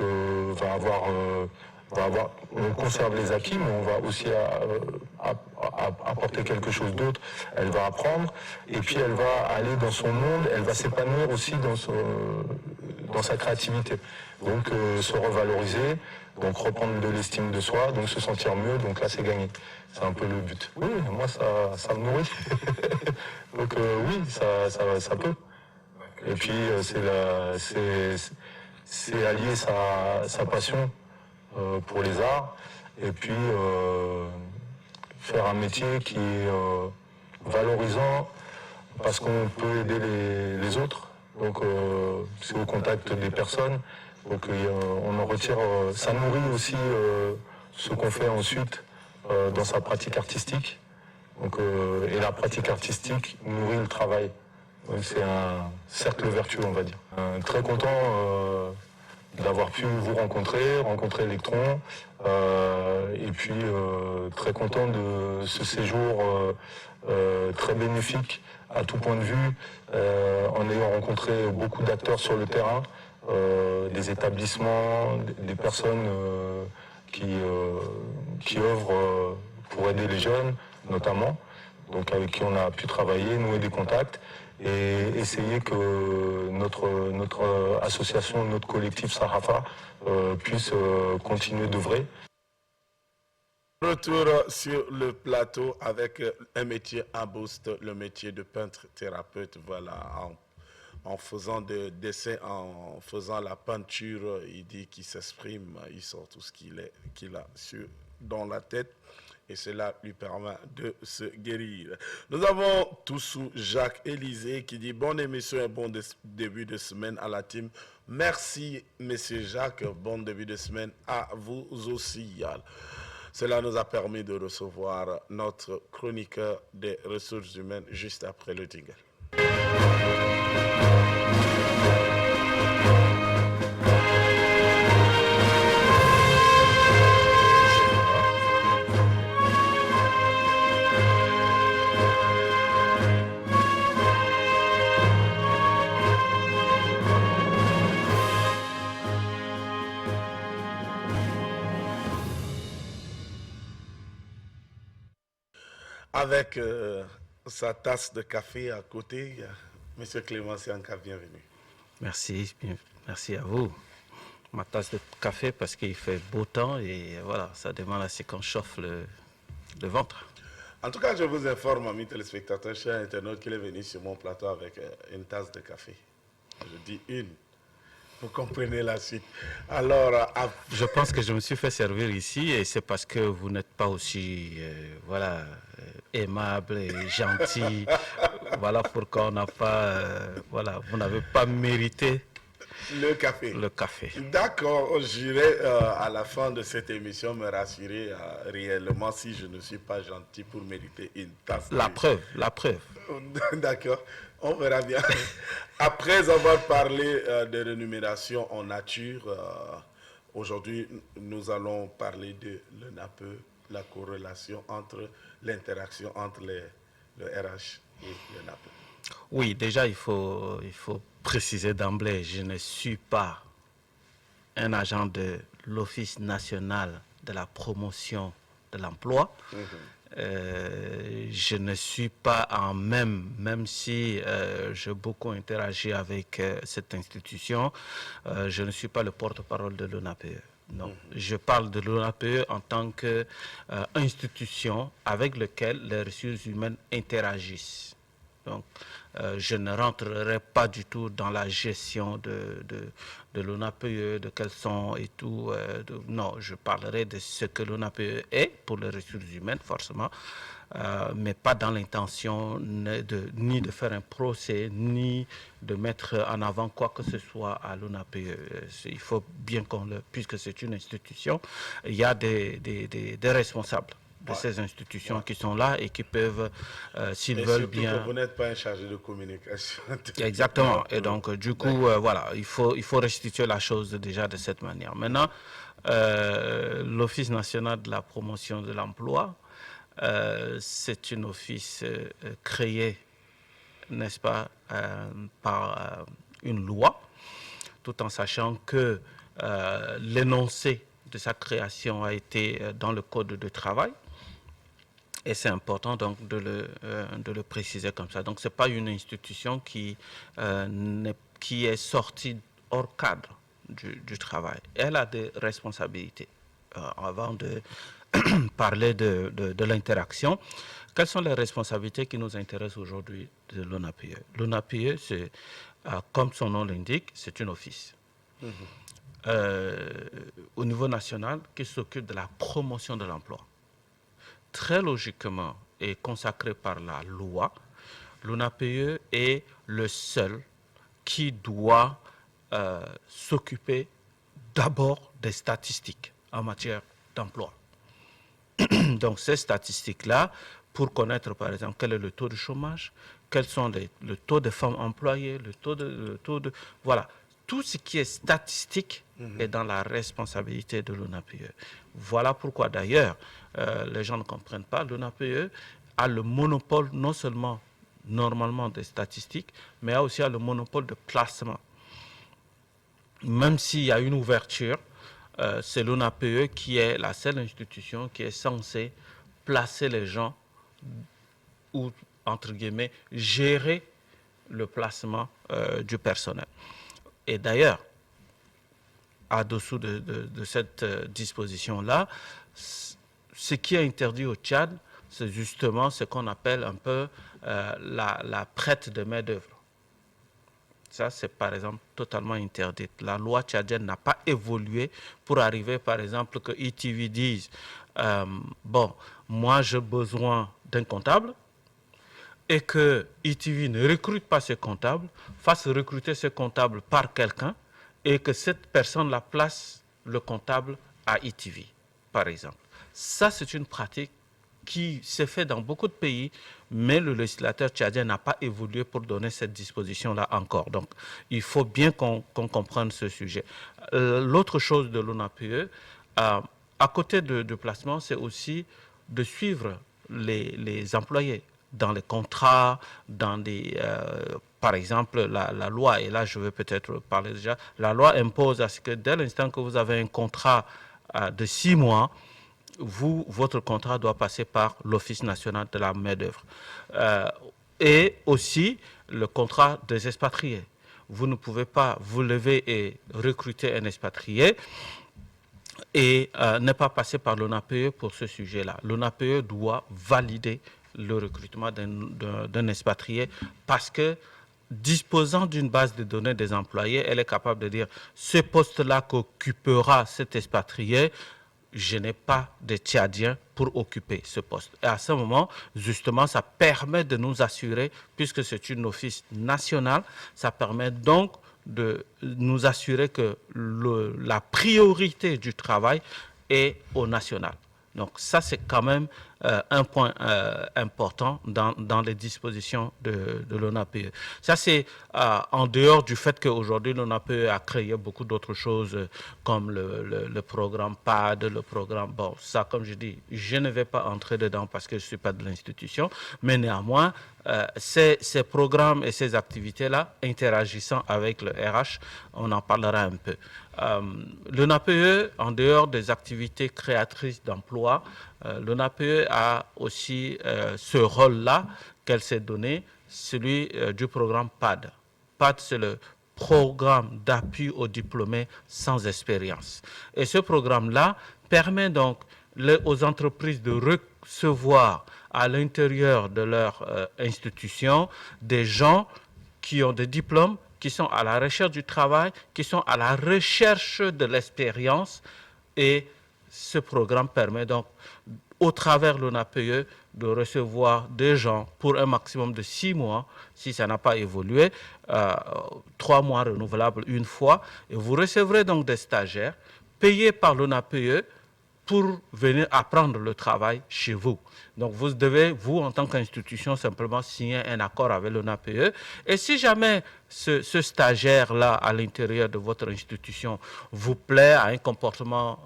on conserve les acquis, mais on va aussi apporter quelque chose d'autre. Elle va apprendre, et puis elle va aller dans son monde, elle va s'épanouir aussi dans sa créativité. Donc se revaloriser, donc reprendre de l'estime de soi, donc se sentir mieux, donc là c'est gagné. C'est un peu le but. Oui, moi ça me nourrit. Donc oui, ça peut. Et puis c'est allier sa passion pour les arts, et puis faire un métier qui est valorisant, parce qu'on peut aider les autres. Donc c'est au contact des personnes. Donc on en retire, ça nourrit aussi ce qu'on fait ensuite dans sa pratique artistique. Donc, et la pratique artistique nourrit le travail. Donc c'est un cercle vertueux, on va dire. Très content d'avoir pu vous rencontrer Electron, et puis très content de ce séjour très bénéfique à tout point de vue, en ayant rencontré beaucoup d'acteurs sur le terrain, des établissements, des personnes qui œuvrent pour aider les jeunes, notamment, donc avec qui on a pu travailler, nouer des contacts, et essayer que notre association, notre collectif Sarafa puisse continuer d'œuvrer. Retour sur le plateau avec un métier à boost, le métier de peintre thérapeute. Voilà, en faisant des dessins, en faisant la peinture, il dit qu'il s'exprime, il sort tout ce qu'il a dans la tête. Et cela lui permet de se guérir. Nous avons Toussou Jacques Élisée qui dit bonne émission et bon début de semaine à la team. Merci, Monsieur Jacques. Bon début de semaine à vous aussi. Cela nous a permis de recevoir notre chroniqueur des ressources humaines juste après le jingle. Avec sa tasse de café à côté. Monsieur Clément Sianka, bienvenue. Merci, merci à vous. Ma tasse de café parce qu'il fait beau temps et voilà, ça demande à ce qu'on chauffe le ventre. En tout cas, je vous informe, amis téléspectateurs, chers internautes, qu'il est venu sur mon plateau avec une tasse de café. Je dis une. Vous comprenez la suite. Alors, je pense que je me suis fait servir ici et c'est parce que vous n'êtes pas aussi aimable et gentil. Voilà pourquoi on n'a pas, vous n'avez pas mérité le café. Le café. D'accord, j'irai à la fin de cette émission me rassurer réellement si je ne suis pas gentil pour mériter une tasse. La preuve. D'accord, on verra bien. Après avoir parlé de rémunération en nature, aujourd'hui nous allons parler de l'ENAPE, la corrélation entre l'interaction entre le RH et l'ENAPE. Oui, déjà il faut préciser d'emblée, je ne suis pas un agent de l'Office national de la promotion de l'emploi. Je ne suis pas même si j'ai beaucoup interagi avec cette institution, je ne suis pas le porte-parole de l'ONAPE. Non, je parle de l'ONAPE en tant qu'institution avec laquelle les ressources humaines interagissent. Donc, je ne rentrerai pas du tout dans la gestion de l'ONAPE, de quels sont et tout. Non, je parlerai de ce que l'ONAPE est pour les ressources humaines, forcément, mais pas dans l'intention ni de faire un procès, ni de mettre en avant quoi que ce soit à l'ONAPE. Il faut bien puisque c'est une institution, il y a des responsables de ces institutions qui sont là et qui peuvent, s'ils veulent bien... Vous n'êtes pas un chargé de communication. Exactement. Et donc, du coup, voilà, il faut restituer la chose déjà de cette manière. Maintenant, l'Office national de la promotion de l'emploi, c'est un office créé, n'est-ce pas, par une loi, tout en sachant que l'énoncé de sa création a été dans le Code de travail. Et c'est important donc de le préciser comme ça. Donc ce n'est pas une institution qui est sortie hors cadre du travail. Elle a des responsabilités. Avant de parler de l'interaction, quelles sont les responsabilités qui nous intéressent aujourd'hui de l'ONAPE? L'ONAPE, c'est, comme son nom l'indique, c'est un office. Au niveau national, qui s'occupe de la promotion de l'emploi. Très logiquement et consacré par la loi, l'ONAPE est le seul qui doit s'occuper d'abord des statistiques en matière d'emploi. Donc ces statistiques-là, pour connaître par exemple quel est le taux de chômage, quels sont le taux de femmes employées, le taux de voilà, tout ce qui est statistique est dans la responsabilité de l'ONAPE. Voilà pourquoi d'ailleurs, les gens ne comprennent pas, l'ONAPE a le monopole non seulement normalement des statistiques, mais a aussi le monopole de placement. Même s'il y a une ouverture, c'est l'ONAPE qui est la seule institution qui est censée placer les gens ou, entre guillemets, gérer le placement du personnel. Et d'ailleurs, au-dessous de cette disposition-là, ce qui est interdit au Tchad, c'est justement ce qu'on appelle un peu la traite de main-d'œuvre. Ça, c'est par exemple totalement interdit. La loi tchadienne n'a pas évolué pour arriver, par exemple, que ETV dise bon, moi j'ai besoin d'un comptable et que ETV ne recrute pas ce comptable, fasse recruter ce comptable par quelqu'un et que cette personne la place le comptable à ETV, par exemple. Ça, c'est une pratique qui s'est fait dans beaucoup de pays, mais le législateur tchadien n'a pas évolué pour donner cette disposition-là encore. Donc, il faut bien qu'on comprenne ce sujet. L'autre chose de l'ONAPE, à côté de placement, c'est aussi de suivre les employés dans les contrats, dans des... par exemple, la loi, et là je vais peut-être parler déjà, la loi impose à ce que dès l'instant que vous avez un contrat de 6 mois, votre contrat doit passer par l'Office national de la main-d'œuvre. Et aussi le contrat des expatriés. Vous ne pouvez pas vous lever et recruter un expatrié et ne pas passer par l'ONAPE pour ce sujet-là. L'ONAPE doit valider le recrutement d'un expatrié parce que, disposant d'une base de données des employés, elle est capable de dire ce poste-là qu'occupera cet expatrié, je n'ai pas de Tchadiens pour occuper ce poste. Et à ce moment, justement, ça permet de nous assurer, puisque c'est une office nationale, ça permet donc de nous assurer que la priorité du travail est au national. Donc ça, c'est quand même un point important dans les dispositions de l'ONAPE. Ça, c'est en dehors du fait qu'aujourd'hui, l'ONAPE a créé beaucoup d'autres choses comme le programme PAD, le programme... Bon, ça, comme je dis, je ne vais pas entrer dedans parce que je ne suis pas de l'institution, mais néanmoins, ces programmes et ces activités-là, interagissant avec le RH, on en parlera un peu. L'ONAPE, en dehors des activités créatrices d'emplois, l'ONAPE a aussi ce rôle-là qu'elle s'est donné, celui du programme PAD. PAD, c'est le programme d'appui aux diplômés sans expérience. Et ce programme-là permet donc aux entreprises de recevoir à l'intérieur de leur institution des gens qui ont des diplômes, qui sont à la recherche du travail, qui sont à la recherche de l'expérience. Et ce programme permet donc, au travers de l'ONAPE, de recevoir des gens pour un maximum de 6 mois, si ça n'a pas évolué, 3 mois renouvelables une fois. Et vous recevrez donc des stagiaires payés par l'ONAPE pour venir apprendre le travail chez vous. Donc vous devez, vous en tant qu'institution, simplement signer un accord avec l'ONAPE. Et si jamais ce stagiaire-là à l'intérieur de votre institution vous plaît, à un comportement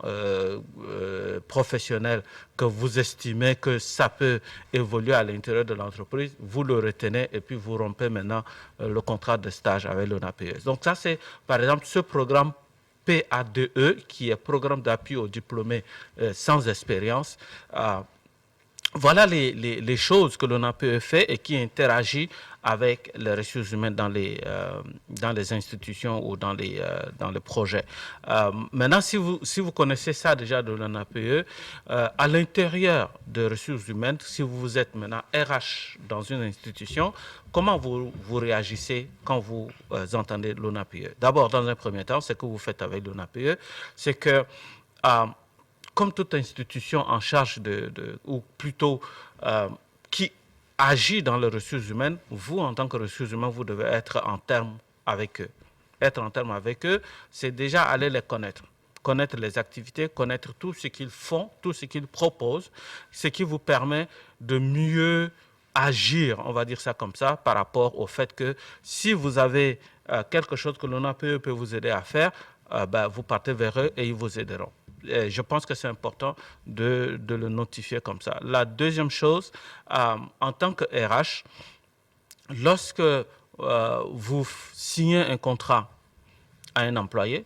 professionnel que vous estimez que ça peut évoluer à l'intérieur de l'entreprise, vous le retenez et puis vous rompez maintenant le contrat de stage avec l'ONAPE. Donc ça, c'est par exemple ce programme PADE, qui est programme d'appui aux diplômés sans expérience. Voilà les choses que l'ONAPE fait et qui interagit avec les ressources humaines dans les institutions ou dans les projets. Maintenant, si vous connaissez ça déjà de l'ONAPE, à l'intérieur des ressources humaines, si vous êtes maintenant RH dans une institution, comment vous réagissez quand vous entendez l'ONAPE? D'abord, dans un premier temps, ce que vous faites avec l'ONAPE, c'est que comme toute institution en charge ou plutôt qui agit dans les ressources humaines, vous, en tant que ressources humaines, vous devez être en termes avec eux. Être en termes avec eux, c'est déjà aller les connaître. Connaître les activités, connaître tout ce qu'ils font, tout ce qu'ils proposent, ce qui vous permet de mieux agir, on va dire ça comme ça, par rapport au fait que si vous avez quelque chose que l'ONAPE peut vous aider à faire, vous partez vers eux et ils vous aideront. Et je pense que c'est important de le notifier comme ça. La deuxième chose, en tant que RH, lorsque vous signez un contrat à un employé,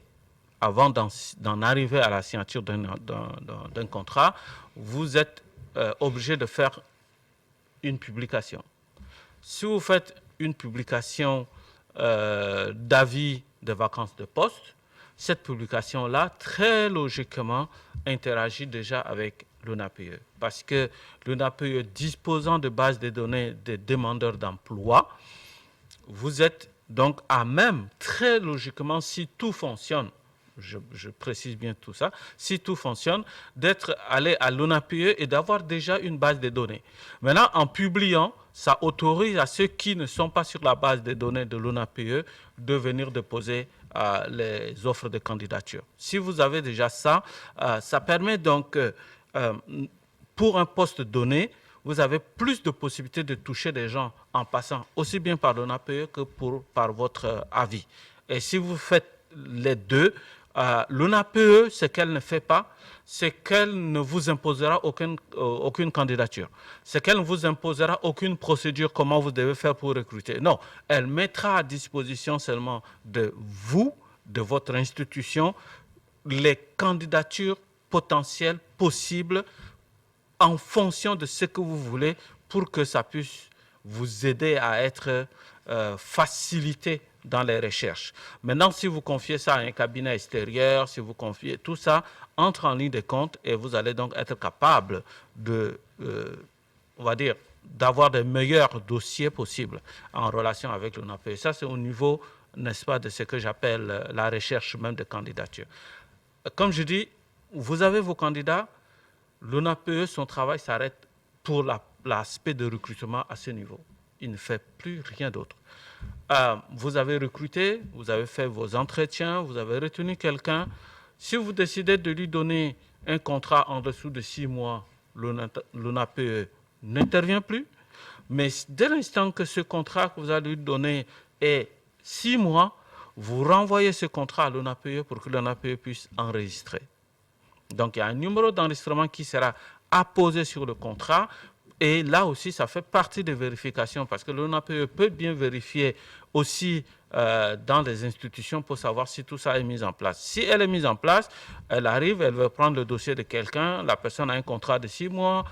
avant d'en arriver à la signature d'un contrat, vous êtes obligé de faire une publication. Si vous faites une publication d'avis de vacances de poste, cette publication-là, très logiquement, interagit déjà avec l'ONAPE. Parce que l'ONAPE, disposant de bases de données des demandeurs d'emploi, vous êtes donc à même, très logiquement, si tout fonctionne, je précise bien tout ça, si tout fonctionne, d'être allé à l'ONAPE et d'avoir déjà une base de données. Maintenant, en publiant, ça autorise à ceux qui ne sont pas sur la base de données de l'ONAPE de venir déposer les offres de candidature. Si vous avez déjà ça, ça permet donc, pour un poste donné, vous avez plus de possibilités de toucher des gens en passant aussi bien par l'ONAPE que par votre avis. Et si vous faites les deux, l'ONAPE, ce qu'elle ne fait pas, c'est qu'elle ne vous imposera aucune candidature. C'est qu'elle ne vous imposera aucune procédure, comment vous devez faire pour recruter. Non, elle mettra à disposition seulement de vous, de votre institution, les candidatures potentiels possibles en fonction de ce que vous voulez pour que ça puisse vous aider à être facilité dans les recherches. Maintenant, si vous confiez ça à un cabinet extérieur, si vous confiez tout ça, entre en ligne de compte et vous allez donc être capable de, on va dire, d'avoir des meilleurs dossiers possibles en relation avec l'ONAPE. Ça, c'est au niveau, n'est-ce pas, de ce que j'appelle la recherche même de candidature. Comme je dis, vous avez vos candidats, l'ONAPE, son travail s'arrête pour l'aspect de recrutement à ce niveau. Il ne fait plus rien d'autre. Vous avez recruté, vous avez fait vos entretiens, vous avez retenu quelqu'un. Si vous décidez de lui donner un contrat en dessous de 6 mois, l'ONAPE n'intervient plus. Mais dès l'instant que ce contrat que vous allez lui donner est 6 mois, vous renvoyez ce contrat à l'ONAPE pour que l'ONAPE puisse enregistrer. Donc, il y a un numéro d'enregistrement qui sera apposé sur le contrat. Et là aussi, ça fait partie des vérifications parce que l'ONAPE peut bien vérifier aussi dans les institutions pour savoir si tout ça est mis en place. Si elle est mise en place, elle arrive, elle veut prendre le dossier de quelqu'un, la personne a un contrat de 6 mois,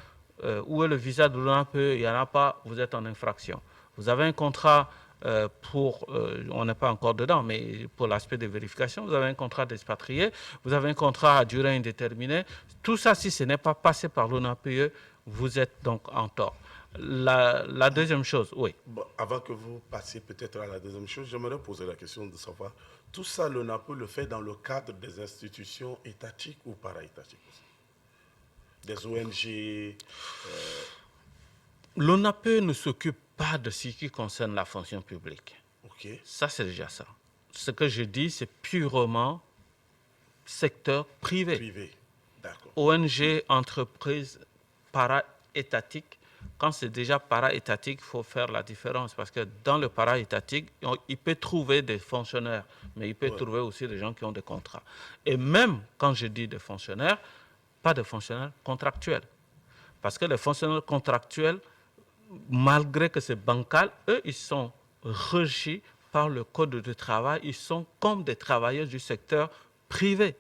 où est le visa de l'ONAPE, il n'y en a pas, vous êtes en infraction. Vous avez un contrat on n'est pas encore dedans, mais pour l'aspect de vérification, vous avez un contrat d'expatrié, vous avez un contrat à durée indéterminée. Tout ça, si ce n'est pas passé par l'ONAPE, vous êtes donc en tort. La deuxième chose, oui. Bon, avant que vous passiez peut-être à la deuxième chose, j'aimerais poser la question de savoir, tout ça, l'ONAPE le fait dans le cadre des institutions étatiques ou para-étatiques aussi? Des ONG L'ONAPE ne s'occupe pas de ce qui concerne la fonction publique. Okay. Ça, c'est déjà ça. Ce que je dis, c'est purement secteur privé. Privé, d'accord. ONG, entreprise, para-étatique. Quand c'est déjà para-étatique, il faut faire la différence parce que dans le para-étatique, il peut trouver des fonctionnaires, mais il peut trouver aussi des gens qui ont des contrats. Et même quand je dis des fonctionnaires, pas de fonctionnaires contractuels. Parce que les fonctionnaires contractuels, malgré que c'est bancal, eux, ils sont régis par le code de travail. Ils sont comme des travailleurs du secteur privé.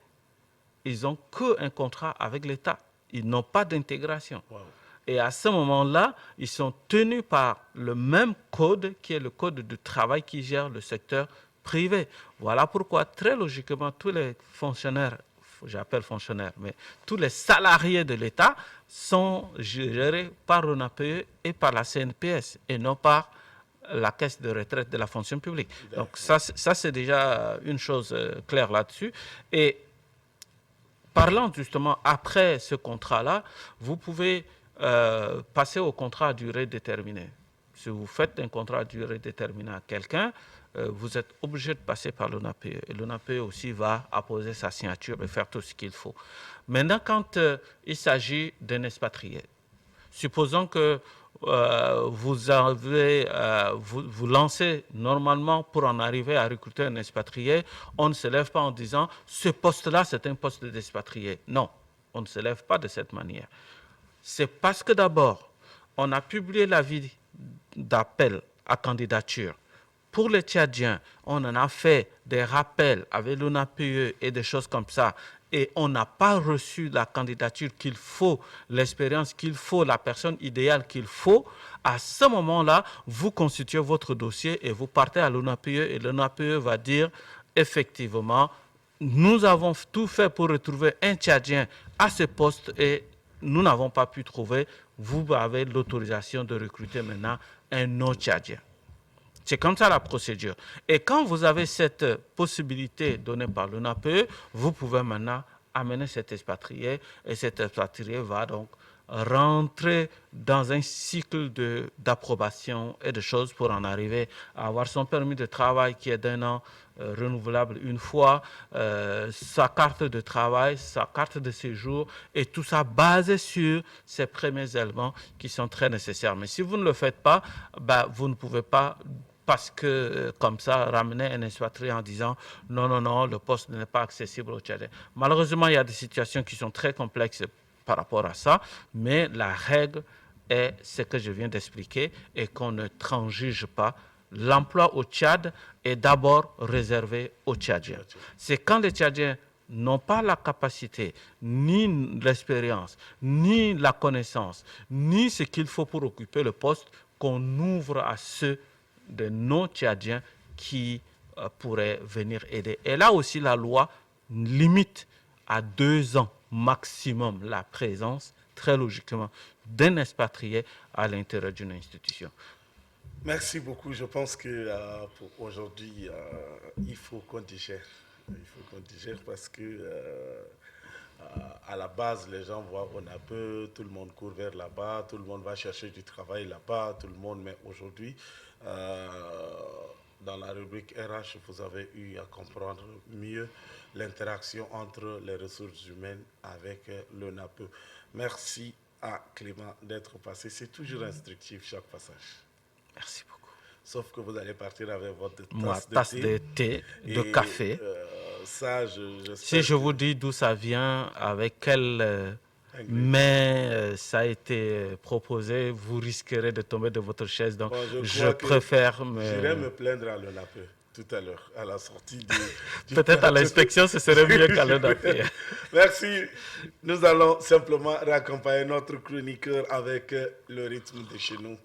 Ils n'ont qu'un contrat avec l'État. Ils n'ont pas d'intégration. Wow. Et à ce moment-là, ils sont tenus par le même code qui est le code de travail qui gère le secteur privé. Voilà pourquoi, très logiquement, tous les fonctionnaires, j'appelle fonctionnaires, mais tous les salariés de l'État sont gérés par l'ONAPE et par la CNPS et non par la caisse de retraite de la fonction publique. Donc ça c'est déjà une chose claire là-dessus. Et parlant justement après ce contrat-là, vous pouvez passer au contrat à durée déterminée. Si vous faites un contrat à durée déterminée à quelqu'un, vous êtes obligé de passer par l'ONAPE. Et l'ONAPE aussi va apposer sa signature et faire tout ce qu'il faut. Maintenant, quand il s'agit d'un expatrié, supposons que vous lancez normalement pour en arriver à recruter un expatrié, on ne se lève pas en disant « ce poste-là, c'est un poste d'expatrié ». Non, on ne se lève pas de cette manière. C'est parce que d'abord, on a publié l'avis d'appel à candidature. Pour les Tchadiens, on en a fait des rappels avec l'ONAPE et des choses comme ça. Et on n'a pas reçu la candidature qu'il faut, l'expérience qu'il faut, la personne idéale qu'il faut. À ce moment-là, vous constituez votre dossier et vous partez à l'ONAPE et l'ONAPE va dire effectivement, nous avons tout fait pour retrouver un Tchadien à ce poste et nous n'avons pas pu trouver. Vous avez l'autorisation de recruter maintenant un autre Tchadien. C'est comme ça la procédure. Et quand vous avez cette possibilité donnée par l'ONAPE, vous pouvez maintenant amener cet expatrié et cet expatrié va donc rentrer dans un cycle d'approbation et de choses pour en arriver à avoir son permis de travail qui est d'un an, renouvelable une fois, sa carte de travail, sa carte de séjour et tout ça basé sur ces premiers éléments qui sont très nécessaires. Mais si vous ne le faites pas, vous ne pouvez pas parce que, comme ça, ramener un expatrié en disant « non, le poste n'est pas accessible aux Tchadiens ». Malheureusement, il y a des situations qui sont très complexes par rapport à ça, mais la règle est ce que je viens d'expliquer et qu'on ne transige pas. L'emploi au Tchad est d'abord réservé aux Tchadiens. C'est quand les Tchadiens n'ont pas la capacité, ni l'expérience, ni la connaissance, ni ce qu'il faut pour occuper le poste, qu'on ouvre à ceux de non-tchadiens qui pourraient venir aider. Et là aussi, la loi limite à 2 ans maximum la présence, très logiquement, d'un expatrié à l'intérieur d'une institution. Merci beaucoup. Je pense que pour aujourd'hui, il faut qu'on digère. Il faut qu'on digère parce que à la base, les gens voient on a peu, tout le monde court vers là-bas, tout le monde va chercher du travail là-bas, tout le monde. Mais aujourd'hui, dans la rubrique RH, vous avez eu à comprendre mieux l'interaction entre les ressources humaines avec le NAPE. Merci à Clément d'être passé. C'est toujours instructif chaque passage. Merci beaucoup. Sauf que vous allez partir avec votre tasse de thé, de café. Ça, si je vous dis d'où ça vient, avec quel main ça a été proposé, vous risquerez de tomber de votre chaise. Donc, je préfère j'irai me plaindre à l'ONAPE tout à l'heure, à la sortie du peut-être à l'inspection, ce serait mieux qu'à l'ONAPE. Merci. Nous allons simplement raccompagner notre chroniqueur avec le rythme de chez nous.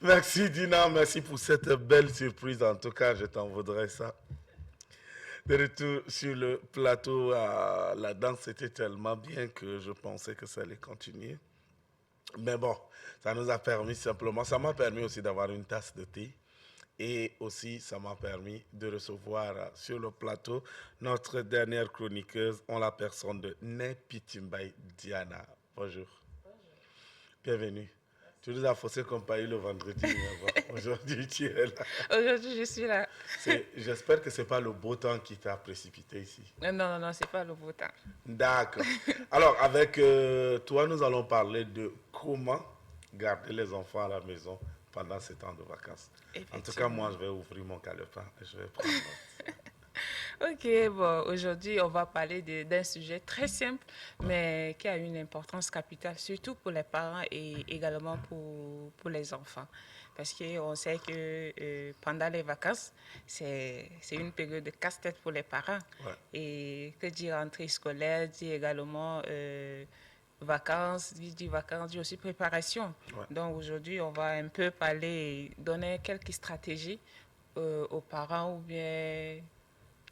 Merci Dina, merci pour cette belle surprise. En tout cas, je t'en voudrais ça. De retour sur le plateau, la danse était tellement bien que je pensais que ça allait continuer. Mais bon, ça nous a permis simplement, ça m'a permis aussi d'avoir une tasse de thé. Et aussi, ça m'a permis de recevoir sur le plateau notre dernière chroniqueuse, en la personne de Né Pitimbaï Diana. Bonjour. Bonjour. Bienvenue. Tu nous as forcé compagnie le vendredi, mais bon, aujourd'hui tu es là. Aujourd'hui, je suis là. J'espère que ce n'est pas le beau temps qui t'a précipité ici. Non, ce n'est pas le beau temps. D'accord. Alors, avec toi, nous allons parler de comment garder les enfants à la maison pendant ces temps de vacances. En tout cas, moi, je vais ouvrir mon calepin et je vais prendre note. Ok, bon, aujourd'hui, on va parler d'un sujet très simple, mais qui a une importance capitale, surtout pour les parents et également pour les enfants. Parce qu'on sait que pendant les vacances, c'est une période de casse-tête pour les parents. Ouais. Et que dire rentrée scolaire, dit également vacances, dit aussi préparation. Ouais. Donc aujourd'hui, on va un peu parler, donner quelques stratégies aux parents ou bien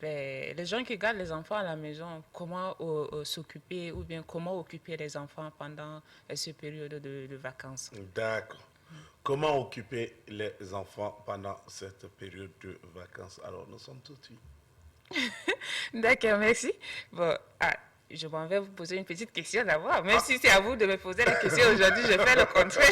les gens qui gardent les enfants à la maison, comment s'occuper ou bien comment occuper les enfants pendant cette période de vacances. D'accord. Comment occuper les enfants pendant cette période de vacances? Alors, nous sommes tout de suite. D'accord, merci. Bon, je m'en vais vous poser une petite question d'abord. Même si c'est à vous de me poser la question aujourd'hui, je fais le contraire.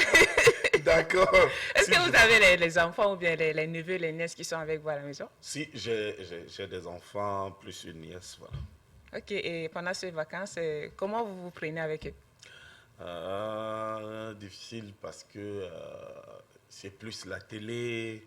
D'accord. Est-ce que vous avez les enfants ou bien les neveux, les nièces qui sont avec vous à la maison? Si, j'ai des enfants plus une nièce, voilà. Ok, et pendant ces vacances, comment vous vous prenez avec eux? Difficile parce que c'est plus la télé,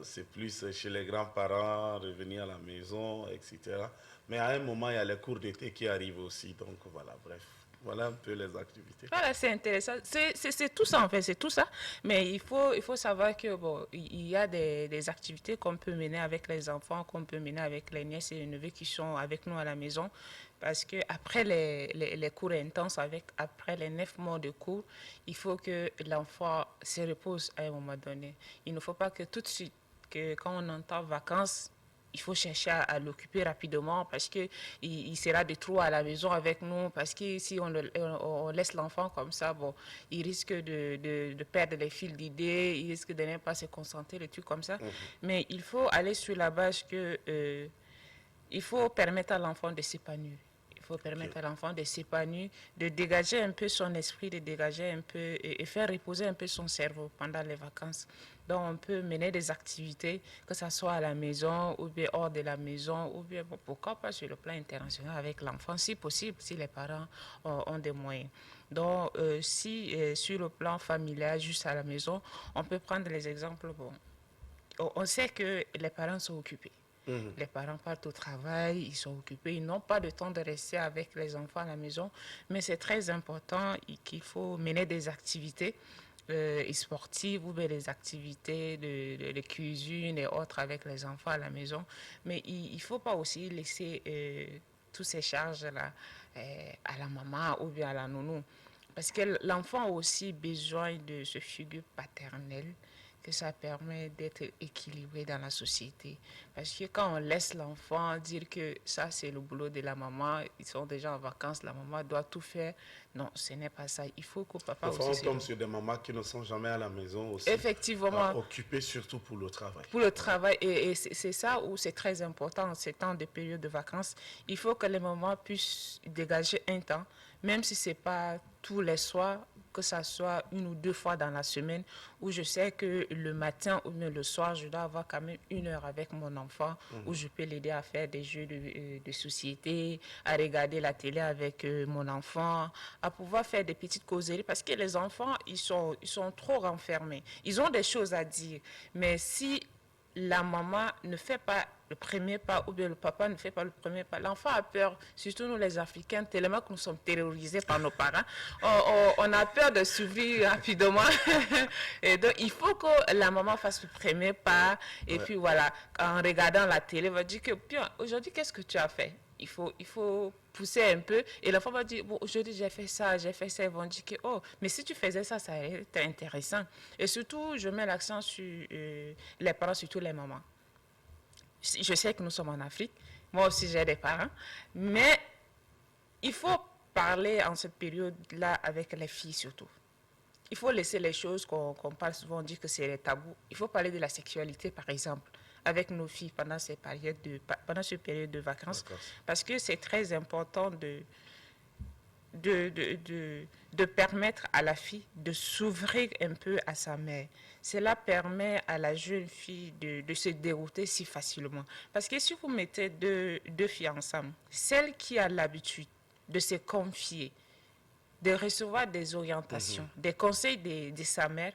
c'est plus chez les grands-parents, revenir à la maison, etc. Mais à un moment, il y a les cours d'été qui arrivent aussi, donc voilà, bref. Voilà un peu les activités. Voilà, c'est intéressant. C'est tout ça, en fait, c'est tout ça. Mais il faut savoir que bon, il y a des activités qu'on peut mener avec les enfants, qu'on peut mener avec les nièces et les neveux qui sont avec nous à la maison. Parce qu'après les cours intenses, après les 9 mois de cours, il faut que l'enfant se repose à un moment donné. Il ne faut pas que tout de suite, que quand on entend vacances, il faut chercher à l'occuper rapidement parce qu'il sera de trop à la maison avec nous. Parce que si on laisse l'enfant comme ça, bon, il risque de perdre les fils d'idées, il risque de ne pas se concentrer, des trucs comme ça. Mais il faut aller sur la base que il faut permettre à l'enfant de s'épanouir. Il faut permettre à l'enfant de s'épanouir, de dégager un peu son esprit, de dégager un peu et faire reposer un peu son cerveau pendant les vacances. Donc, on peut mener des activités, que ce soit à la maison ou bien hors de la maison, ou bien, bon, pourquoi pas sur le plan international avec l'enfant, si possible, si les parents ont des moyens. Donc, si sur le plan familial, juste à la maison, on peut prendre les exemples. Bon, on sait que les parents sont occupés. Les parents partent au travail, ils sont occupés, ils n'ont pas le temps de rester avec les enfants à la maison, mais c'est très important qu'il faut mener des activités sportives ou bien des activités de cuisine et autres avec les enfants à la maison. Mais il ne faut pas aussi laisser toutes ces charges-là à la maman ou bien à la nounou. Parce que l'enfant a aussi besoin de ce figure paternelle, que ça permet d'être équilibré dans la société. Parce que quand on laisse l'enfant dire que ça, c'est le boulot de la maman, ils sont déjà en vacances, la maman doit tout faire. Non, ce n'est pas ça. Il faut que papa aussi... on tombe sur des mamans qui ne sont jamais à la maison aussi. Effectivement. Occupées surtout pour le travail. Pour le travail. Et c'est ça où c'est très important, en ces temps de période de vacances. Il faut que les mamans puissent dégager un temps, même si ce n'est pas tous les soirs, que ça soit 1 ou 2 fois dans la semaine, où je sais que le matin ou même le soir, je dois avoir quand même 1 heure avec mon enfant, où je peux l'aider à faire des jeux de société, à regarder la télé avec mon enfant, à pouvoir faire des petites causeries, parce que les enfants, ils sont trop renfermés. Ils ont des choses à dire, mais si la maman ne fait pas le premier pas ou bien le papa ne fait pas le premier pas, l'enfant a peur, surtout nous les Africains, tellement que nous sommes terrorisés par nos parents, on a peur de s'ouvrir rapidement. Et donc il faut que la maman fasse le premier pas et puis voilà, en regardant la télé, va dire que aujourd'hui qu'est-ce que tu as fait? Il faut pousser un peu et l'enfant va dire, bon, aujourd'hui j'ai fait ça, ils vont dire que, oh, mais si tu faisais ça, ça était intéressant. Et surtout, je mets l'accent sur les parents, surtout les mamans. Je sais que nous sommes en Afrique, moi aussi j'ai des parents, mais il faut parler en cette période-là avec les filles surtout. Il faut laisser les choses qu'on parle souvent, on dit que c'est les tabous. Il faut parler de la sexualité, par exemple, avec nos filles pendant cette période de vacances, parce que c'est très important de permettre à la fille de s'ouvrir un peu à sa mère. Cela permet à la jeune fille de se dérouter si facilement. Parce que si vous mettez deux filles ensemble, celle qui a l'habitude de se confier, de recevoir des orientations, des conseils de sa mère,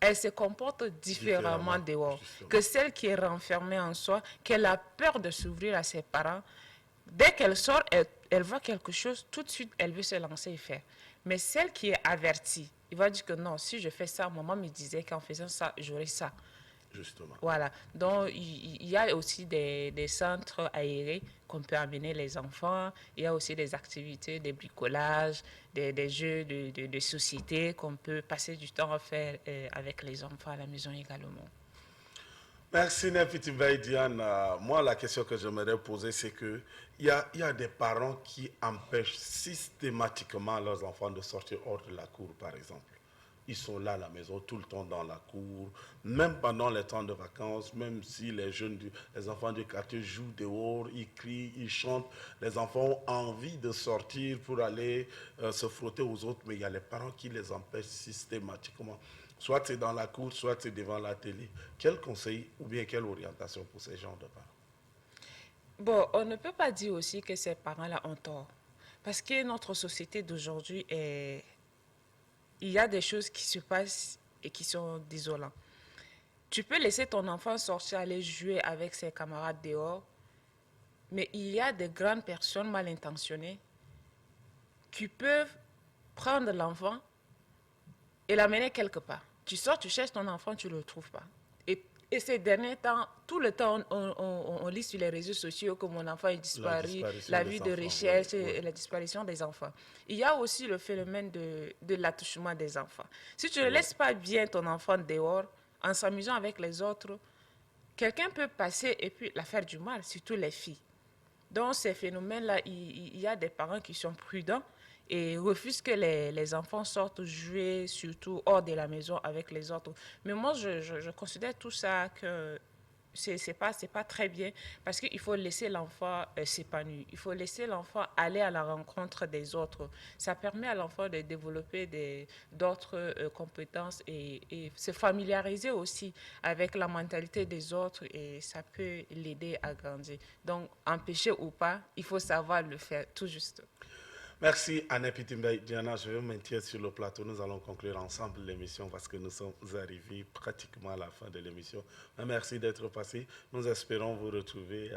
elle se comporte différemment dehors que celle qui est renfermée en soi, qu'elle a peur de s'ouvrir à ses parents. Dès qu'elle sort, elle voit quelque chose, tout de suite, elle veut se lancer et faire. Mais celle qui est avertie, il va dire que non, si je fais ça, maman me disait qu'en faisant ça, j'aurai ça. Justement. Voilà. Donc, il y a aussi des centres aérés qu'on peut amener les enfants. Il y a aussi des activités, des bricolages, des jeux de société qu'on peut passer du temps à faire avec les enfants à la maison également. Merci Nefiti Diane. Moi, la question que j'aimerais poser, c'est qu'il y a des parents qui empêchent systématiquement leurs enfants de sortir hors de la cour, par exemple. Ils sont là à la maison, tout le temps dans la cour, même pendant les temps de vacances, même si les enfants du quartier jouent dehors, ils crient, ils chantent. Les enfants ont envie de sortir pour aller se frotter aux autres, mais il y a les parents qui les empêchent systématiquement. Soit c'est dans la cour, soit c'est devant la télé. Quel conseil ou bien quelle orientation pour ces gens de parents? Bon, on ne peut pas dire aussi que ces parents-là ont tort. Parce que notre société d'aujourd'hui est... Il y a des choses qui se passent et qui sont désolantes. Tu peux laisser ton enfant sortir, aller jouer avec ses camarades dehors, mais il y a des grandes personnes mal intentionnées qui peuvent prendre l'enfant et l'amener quelque part. Tu sors, tu cherches ton enfant, tu ne le trouves pas. Et ces derniers temps, tout le temps, on lit sur les réseaux sociaux que mon enfant est disparu, la vie de recherche et la disparition des enfants. Il y a aussi le phénomène de l'attouchement des enfants. Si tu ne laisses pas bien ton enfant dehors, en s'amusant avec les autres, quelqu'un peut passer et puis la faire du mal, surtout les filles. Dans ces phénomènes-là, il y a des parents qui sont prudents et refusent que les enfants sortent jouer, surtout hors de la maison avec les autres. Mais moi, je considère tout ça que c'est pas très bien parce qu'il faut laisser l'enfant s'épanouir. Il faut laisser l'enfant aller à la rencontre des autres. Ça permet à l'enfant de développer d'autres compétences et se familiariser aussi avec la mentalité des autres et ça peut l'aider à grandir. Donc, empêcher ou pas, il faut savoir le faire tout juste. Merci Anne Pitimbaï. Diana, je vais maintenir sur le plateau. Nous allons conclure ensemble l'émission parce que nous sommes arrivés pratiquement à la fin de l'émission. Merci d'être passé. Nous espérons vous retrouver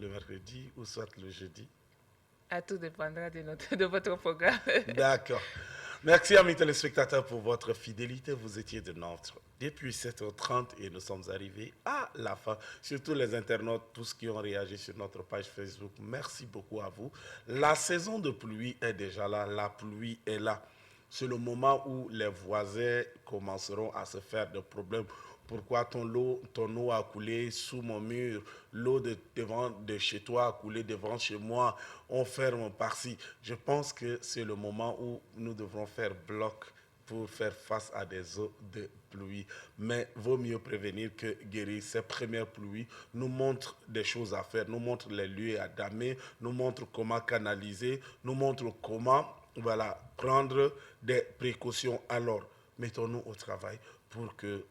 le mercredi ou soit le jeudi. Tout dépendra de votre programme. D'accord. Merci amis téléspectateurs pour votre fidélité. Vous étiez de nôtres depuis 7h30 et nous sommes arrivés à la fin. Surtout les internautes, tous qui ont réagi sur notre page Facebook. Merci beaucoup à vous. La saison de pluie est déjà là. La pluie est là. C'est le moment où les voisins commenceront à se faire des problèmes. Pourquoi ton eau a coulé sous mon mur, l'eau de chez toi a coulé devant chez moi, on ferme par-ci. Je pense que c'est le moment où nous devrons faire bloc pour faire face à des eaux de pluie. Mais vaut mieux prévenir que guérir. Ces premières pluies nous montrent des choses à faire, nous montrent les lieux à damer, nous montrent comment canaliser, nous montrent comment prendre des précautions. Alors, mettons-nous au travail pour que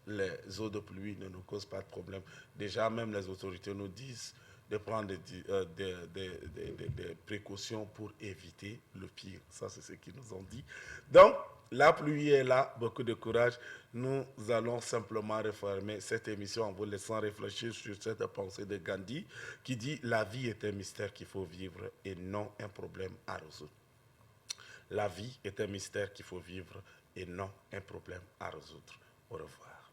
les eaux de pluie ne nous causent pas de problème. Déjà, même les autorités nous disent de prendre des précautions pour éviter le pire. Ça, c'est ce qu'ils nous ont dit. Donc, la pluie est là, beaucoup de courage. Nous allons simplement refermer cette émission en vous laissant réfléchir sur cette pensée de Gandhi qui dit « La vie est un mystère qu'il faut vivre et non un problème à résoudre ». La vie est un mystère qu'il faut vivre et non un problème à résoudre. Au revoir.